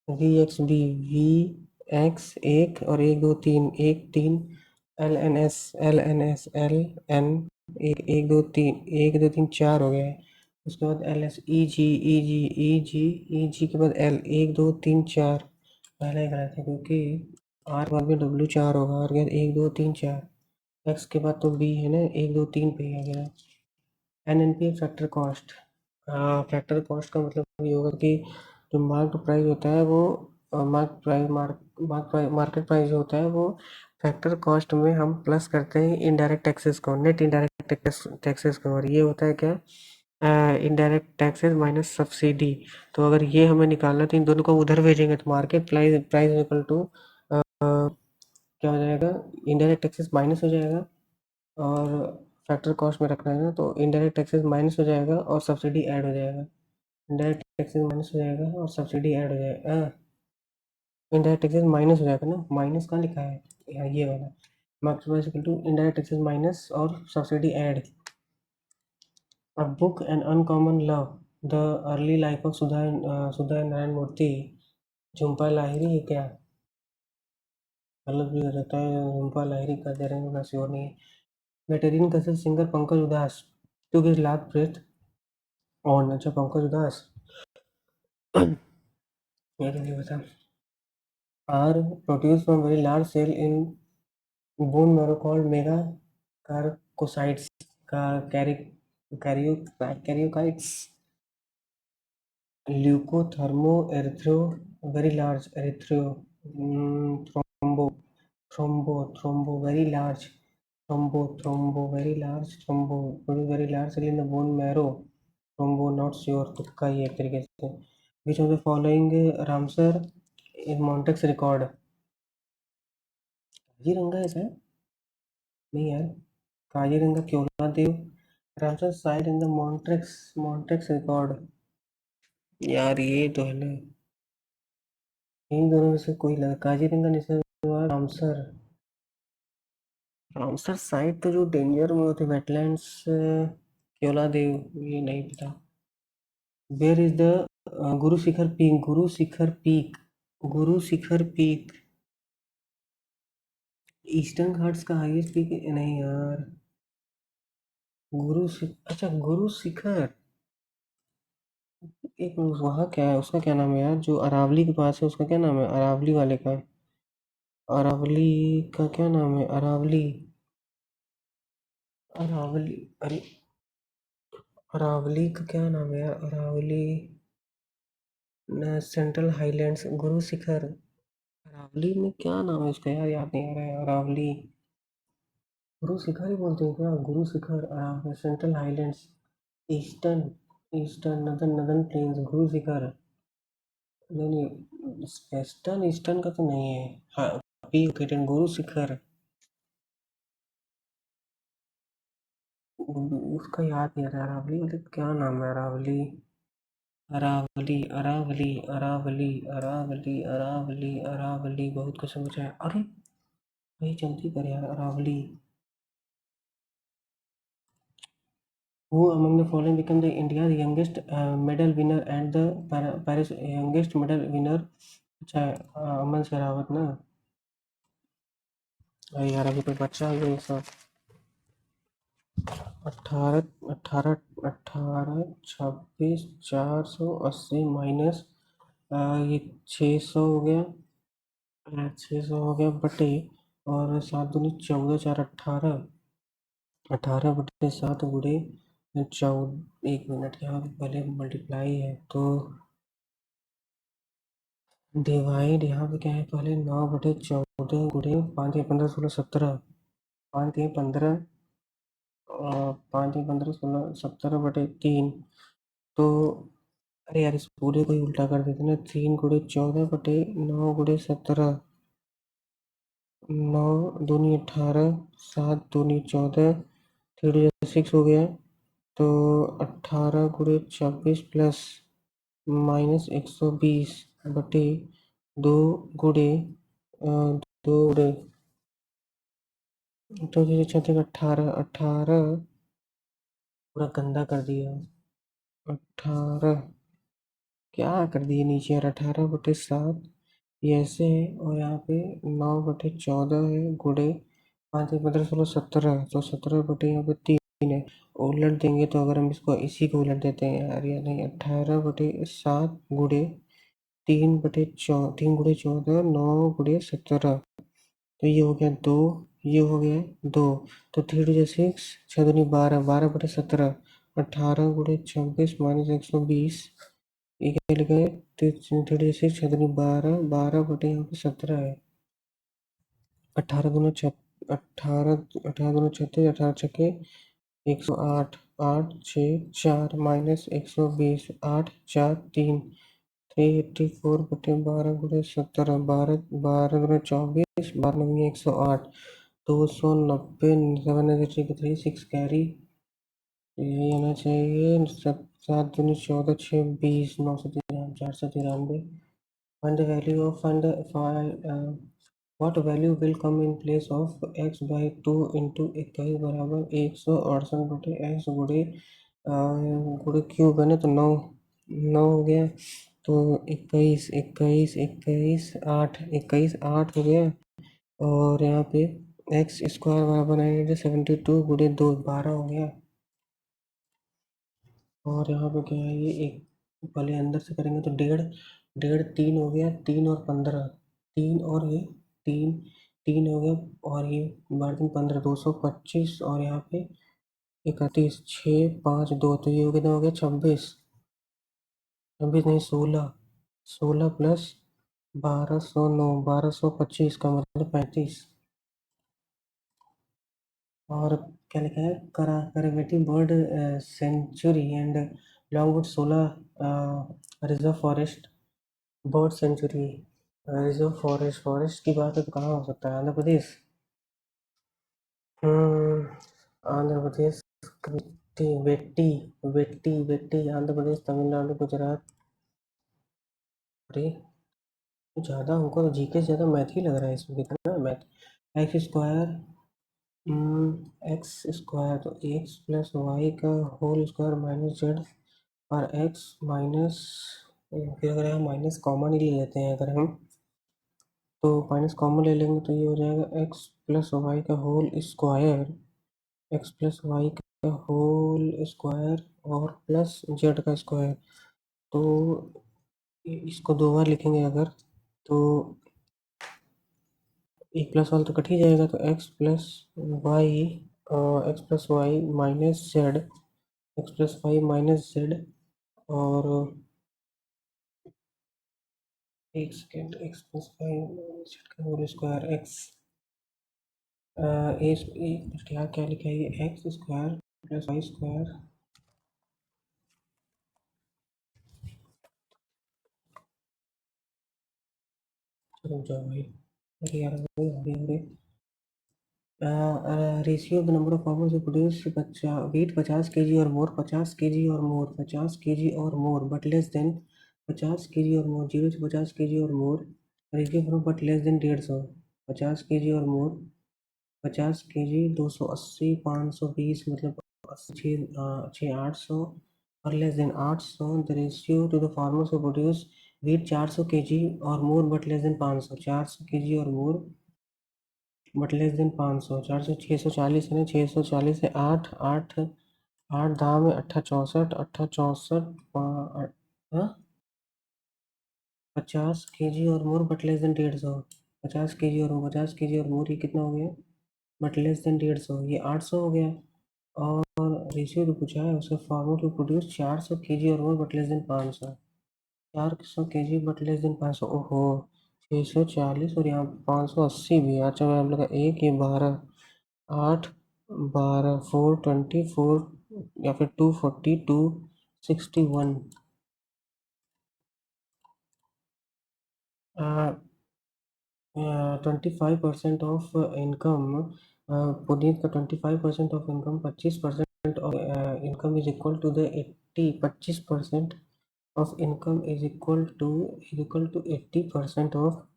V X B, V X एक और एक दो तीन, एक तीन, L N S, L N S, L N, एक एक दो तीन, एक दो तीन चार हो गए। उसके बाद एल एस, ई जी, ई जी, ई जी, ई जी के बाद एल, एक दो तीन चार। पहले ही गलत है क्योंकि आर के बाद में डब्ल्यू चार होगा, आर के बाद एक दो तीन चार, एक्स के बाद तो बी है ना, एक दो तीन पे आ गया। N N P factor cost, हाँ फैक्टर कॉस्ट का मतलब ये होगा कि जो मार्क प्राइस होता है वो मार्केट प्राइस होता है वो फैक्टर कॉस्ट में हम प्लस करते हैं इनडायरेक्ट टैक्सेस को, नेट इनडायरेक्ट टैक्सेस को, और ये होता है क्या, इनडायरेक्ट टैक्सेस माइनस सब्सिडी। तो अगर ये हमें निकालना तो इन दोनों को उधर भेजेंगे तो market price price equal to क्या हो जाएगा, इनडायरेक्ट टैक्सेस माइनस हो जाएगा, और फैक्टर कॉस्ट में रखना है ना तो इनडायरेक्ट टैक्सेस माइनस हो जाएगा और सब्सिडी ऐड हो जाएगा, इनडायरेक्ट टैक्सेस माइनस हो जाएगा और सब्सिडी ऐड हो जाएगा, इनडायरेक्ट टैक्सेस माइनस हो जाएगा ना, माइनस कहाँ लिखा है यहाँ, ये वाला marks price equal to indirect taxes minus और subsidy add. A book an uncommon love, the early life of Sudha Narayan Murthy, Jhumpa Lahiri है क्या, गलत भी हो सकता है, झुम्पा लाहिरी कर दे रहे हैं, मैं श्योर नहीं है। वेटेरियन कसर singer Pankaj Udhas to his last breath on, अच्छा पंकज उदास ये तो नहीं पता। Are produce from very large cell in bone marrow called megakaryocytes का कैरियोकाइट्स, ल्यूकोथर्मो erythro very large erythro, thrombo thrombo very large, thrombo very large, thrombo very large cell in the bone marrow, thrombo not sure, तुक्का ही एक तरीके से। Which of the following Ramsar in Montreux record, Kaziranga है sir, नहीं यार, Kaziranga Keoladeo, Ramsar site in the Montreux record, यार ये तो है ना, इन दोनों में से कोई लगा, Kaziranga national park, Ramsar, Ramsar site तो जो डेंजर में होते वेटलैंड्स, केवलादेव ये नहीं पता। Where is the Guru Shikhar peak, Guru Shikhar peak, Guru Shikhar peak, eastern Ghats का हाईएस्ट पीक नहीं यार, अच्छा गुरु शिखर, एक वहाँ क्या है, उसका क्या नाम है यार, जो अरावली के पास है उसका क्या नाम है, अरावली वाले का, अरावली का क्या नाम है, अरावली, अरावली, अरे अरावली का क्या नाम है यार, अरावली सेंट्रल हाईलैंड्स, गुरु शिखर, अरावली में क्या नाम है उसका यार, याद नहीं आ रहा है, अरावली, गुरु शिखर ही बोलते हैं क्या, Guru Shikhar, Aravalli central highlands, eastern, eastern northern plains, Guru Shikhar, नहीं नहीं, वेस्टर्न ईस्टर्न का तो नहीं है, हाँ पी लोकेटेड गुरु शिखर, उसका याद नहीं आ रहा, अरावली मतलब क्या नाम है, अरावली, अरावली, अरावली, अरावली, अरावली, अरावली, अरावली, बहुत कुछ समझ आया, अरे भाई जल्दी कर यार, Aravalli. Who among the following became the India's youngest medal winner and the Paris youngest medal winner? अच्छा अमन शेरावत ना, अरे यार अभी कोई बच्चा है ये सब, 18, 26, माइनस ये 600 हो गया, 600 हो गया बटे, और 7 दूनी 14, 4 18, 18/7 गुणे 14, 1 मिनट यहाँ पे पहले मल्टीप्लाई है तो डिवाइड, यहाँ पे क्या है पहले 9/14 गुणे 5 या 15 16 17, 5 या 15, 5 या 15 16 17/3, तो अरे यार इस पूरे को ही उल्टा कर देते ना, 3 × 14 बटे 9 × 17, 9 दूनी 18, 7 दूनी 14, 3 6 हो गया, तो 18 × 24 प्लस -120 बटे 2 गुणे 2 गुणे तो ये 18 18 पूरा गंदा कर दिया। 18 क्या कर दिए नीचे यार, 18/7 ये ऐसे है, और यहाँ पे 9/14 है गुणे 5 15 16 17, तो 17 यहाँ पे 3 है। उलट देंगे तो अगर हम इसको इसी को उलट देते हैं यार, या नहीं, 18/7 गुणे 3 गुणे 14 9 गुणे 17, तो ये हो गया 2, ये हो गया 2, तो 3 2 6 6 दूनी 12 12/17, 18 गुणे 26 माइनस 120, ये क्या लिखा है, 3 3 6 6 दूनी 12 12/17 है। 18 दूना 36, 18 छक्के 108, 8 6 4 माइनस 120, 8 4 3, 384/12 12 12 गुणे 24, 12 9 108, 290 7 6 कैरी, यही आना चाहिए। 7 दूनी 14 6 20 993 493। Find the value of what value will come in place of x by 2 into 21 बराबर 168 गुणे गुणे क्यूब है ना, तो 9 9 हो गया, तो 21 21 21 8 21 8 हो गया, और यहाँ पे एक्स स्क्वायर बराबर 972 गुणे 2 12 हो गया, और यहाँ पे क्या है, ये एक पहले अंदर से करेंगे तो 1.5 1.5 3 हो गया, 3 और 15 3 और ये 3 3 हो गया, और ये 12 3 15 225, और यहाँ पे 31 6 5 2, तो ये हो गया, हो गया 26 26 नहीं 16 16 प्लस 1209 1225 का मतलब 35, और क्या लिखा है, Karaiveti bird sanctuary and Longwood 16 reserve forest bird sanctuary, reserve forest forest की बात है तो कहाँ हो सकता है, आंध्र प्रदेश। आंध्र प्रदेश, वेट्टी वेट्टी वेट्टी आंध्र प्रदेश तमिलनाडु गुजरात। अरे ज़्यादा हमको तो जीके से ज़्यादा मैथ ही लग रहा है इसमें, कितना math. X square x square, तो एक्स प्लस वाई का होल स्क्वायर माइनस जेड, और एक्स माइनस, फिर अगर हम माइनस कॉमन ही ले लेते हैं, अगर हम तो माइनस कॉमन ले लेंगे तो ये हो जाएगा एक्स प्लस वाई का whole square, X plus Y का होल स्क्वायर और प्लस जेड का स्क्वायर, तो इसको 2 बार लिखेंगे अगर, तो एक प्लस वाला तो कट ही जाएगा, तो Y X plus Y minus Z, X plus Y minus Z, और एक second, X plus Y minus Z का होल स्क्वायर एक्स क्या क्या लिखा है, ये X square plus Y square, चलो जाओ भाई, अरे यार अरे ratio of the number of farmers who produce wheat 50 kg और मोर 50 kg और मोर 50 kg और more but less than 50 kg और मोर 0 से 50 kg और more, ratio from but less than 150, 50 kg और मोर 50 kg 280 520 मतलब 6 और less than 800, the ratio two the farmers who produce wheat 400 kg और more but less then 500, 400 kg और more but less then 500, 400 640 है ना, 640 है, 8 8 8 धाम है 8 64 हाँ 50 kg और more but less than 150, 50 kg और मोर ये कितना हो गया, बट लेस देन 150, ये 800 हो गया, और रेशियो जो पूछा है उसका फार्मर टू प्रोड्यूस 400 kg और more but less then 500, 400 kg but less then 500, ओहो 640 और यहाँ 580 भी, अच्छा मैं हम लोग का एक ये 8 12 424 या फिर 240 261, 25% ऑफ इनकम, पुनीत का 25% of income 25% of income is equal to the 80, 25% of income is equal to 80% of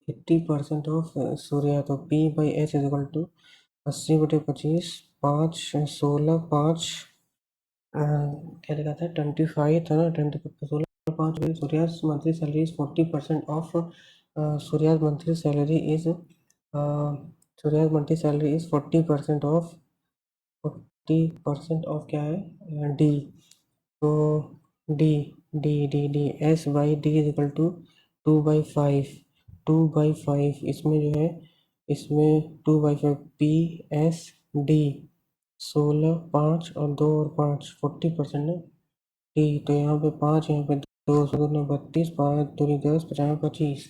80% of Surya, तो P/H इज इक्वल टू 80/25, 5, 16, 5, क्या लिखा था, 25 था ना, 16, 5, Surya's monthly salary is 40% of Surya's monthly salary is Surya's monthly salary is 40% of 40% of क्या है, D, तो D D D D S/D is equal to 2/5, 2/5, इसमें जो है, इसमें 2/5 P/S/D, 16, 5 और 2 और 5, 40% ना, डी, तो यहाँ पे 5, यहाँ पे 2, 32, 5 दूनी 10, 50, 25,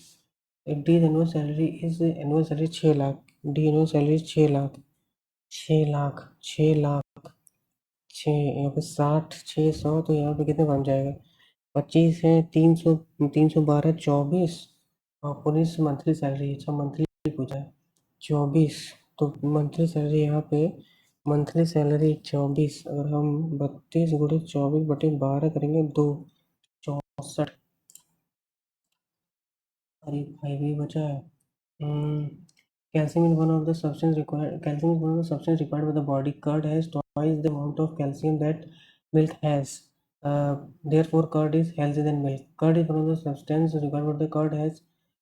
D annual salary is, annual salary 6 lakh, D annual salary 6 lakh, 6 lakh, 6 lakh, 6, यहाँ पे 60, 600, तो यहाँ पे कितने बन जाएगा, 25 है, 300, 312, 24, और पुलिस मंथली सैलरी, अच्छा मंथली पूछा है, 24, तो मंथली सैलरी यहाँ पे, मंथली सैलरी 24, अगर हम 32 गुणे 24/12 करेंगे, 2, 64, अरे भाई भी बचा है। Calcium is one of the substance required. Calcium is one of the substance required by the body. Curd has twice the amount of calcium that milk has. Therefore, curd is healthier than milk. Curd is one of the substance required by the curd has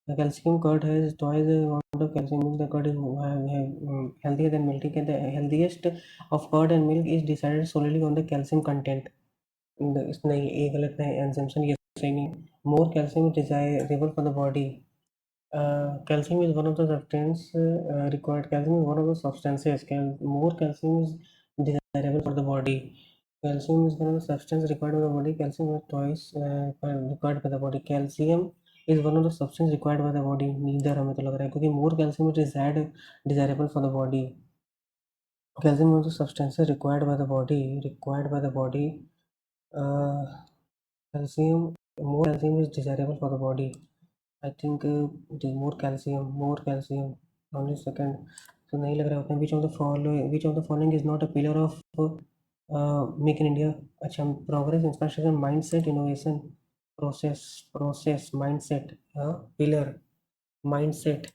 the calcium. Curd has twice the amount of calcium. Means the curd is healthier than milk. Okay, the healthiest of curd and milk is decided solely on the calcium content. नहीं, ये गलत है, assumption ये सही नहीं. More calcium is desirable for the body. Calcium is one of the substance required. Calcium is one of the substances. More calcium is desirable for the body. Calcium is one of the substance required by the body. Calcium is twice required by the body. Calcium is one of the substance required by the body. Neither हमें तो लग रहा है, क्योंकि more calcium is desirable for the body. Calcium is the substances required by the body. Required by the body. Calcium, more calcium is desirable for the body. I think it is more calcium, more calcium. Only second. So नहीं लग रहा होता है. Which of the following is not a pillar of Make in India? अच्छा, progress, infrastructure, mindset, innovation, process, mindset, pillar, mindset.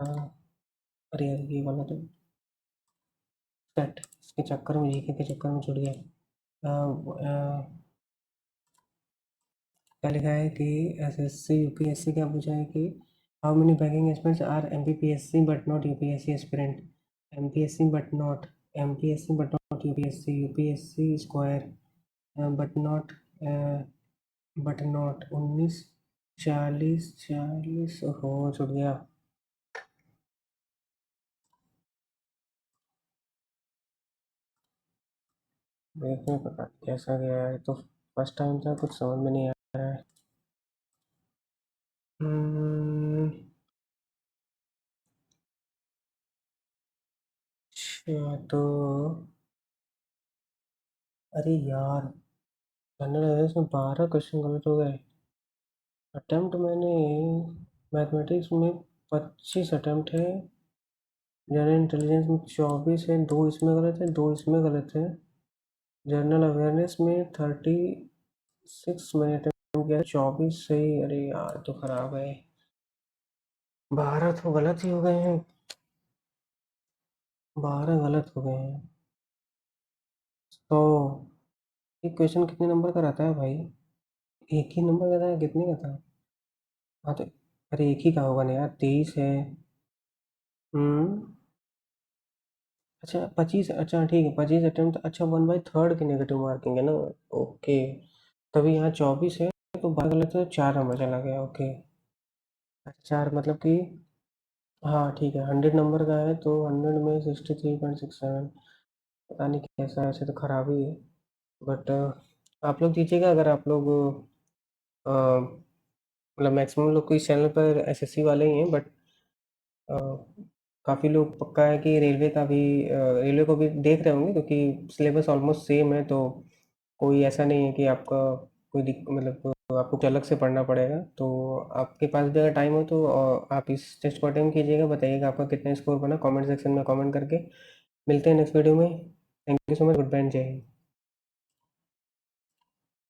अरे यार ये वाला तो सेट, इसके चक्कर में, जीके के चक्कर में छूट गया. क्या लिखा है कि SSC UPSC क्या पूछा है कि how many banking aspirants are MPPSC but not UPSC aspirant, MPSC but not, MPSC but not UPSC, UPSC square but not 19, 40, 40 हो छूट गया. देखने पता नहीं कैसा गया है, तो फर्स्ट टाइम था, कुछ समझ में नहीं आ रहा है. अच्छा तो, अरे यार, जनरल अवेयरनेस में 12 क्वेश्चन गलत हो गए. अटेम्प्ट मैंने मैथमेटिक्स में 25 अटेम्प्ट है, जनरल इंटेलिजेंस में 24 है, 2 इसमें गलत है, 2 इसमें गलत है. जनरल अवेयरनेस में 36 मैंने अटेम्प्ट किया, 24 सही. अरे यार तो खराब है, 12 तो गलत ही हो गए हैं, 12 गलत हो गए हैं. तो एक क्वेश्चन कितने नंबर का रहता है भाई? एक ही नंबर का था, कितने का था? हाँ तो, अरे एक ही का होगा ना यार, 23 है. हम्म, अच्छा 25, अच्छा ठीक है, 25 अटेम्प्ट, अच्छा 1/3 की नेगेटिव मार्किंग है ना. ओके, तभी यहाँ 24 है, तो 12 गलत है, 4 नंबर चला गया. ओके, अच्छा 4 मतलब कि, हाँ ठीक है, 100 नंबर का है, तो 100 में 63.67. पता नहीं कैसा है, ऐसे तो खराब ही है. बट आप लोग दीजिएगा, अगर आप लोग मतलब मैक्सिमम लोग को इस चैनल पर SSC वाले ही हैं, बट काफ़ी लोग पक्का है कि रेलवे का भी, रेलवे को भी देख रहे होंगे, क्योंकि सिलेबस ऑलमोस्ट सेम है, तो कोई ऐसा नहीं है कि आपका कोई मतलब आपको कुछ अलग से पढ़ना पड़ेगा. तो आपके पास भी अगर टाइम हो तो आप इस टेस्ट को अटेम्प्ट कीजिएगा, बताइएगा आपका कितना स्कोर बना, कमेंट सेक्शन में कमेंट करके. मिलते हैं नेक्स्ट वीडियो में. Thank you so much. Goodbye, जय हिंद.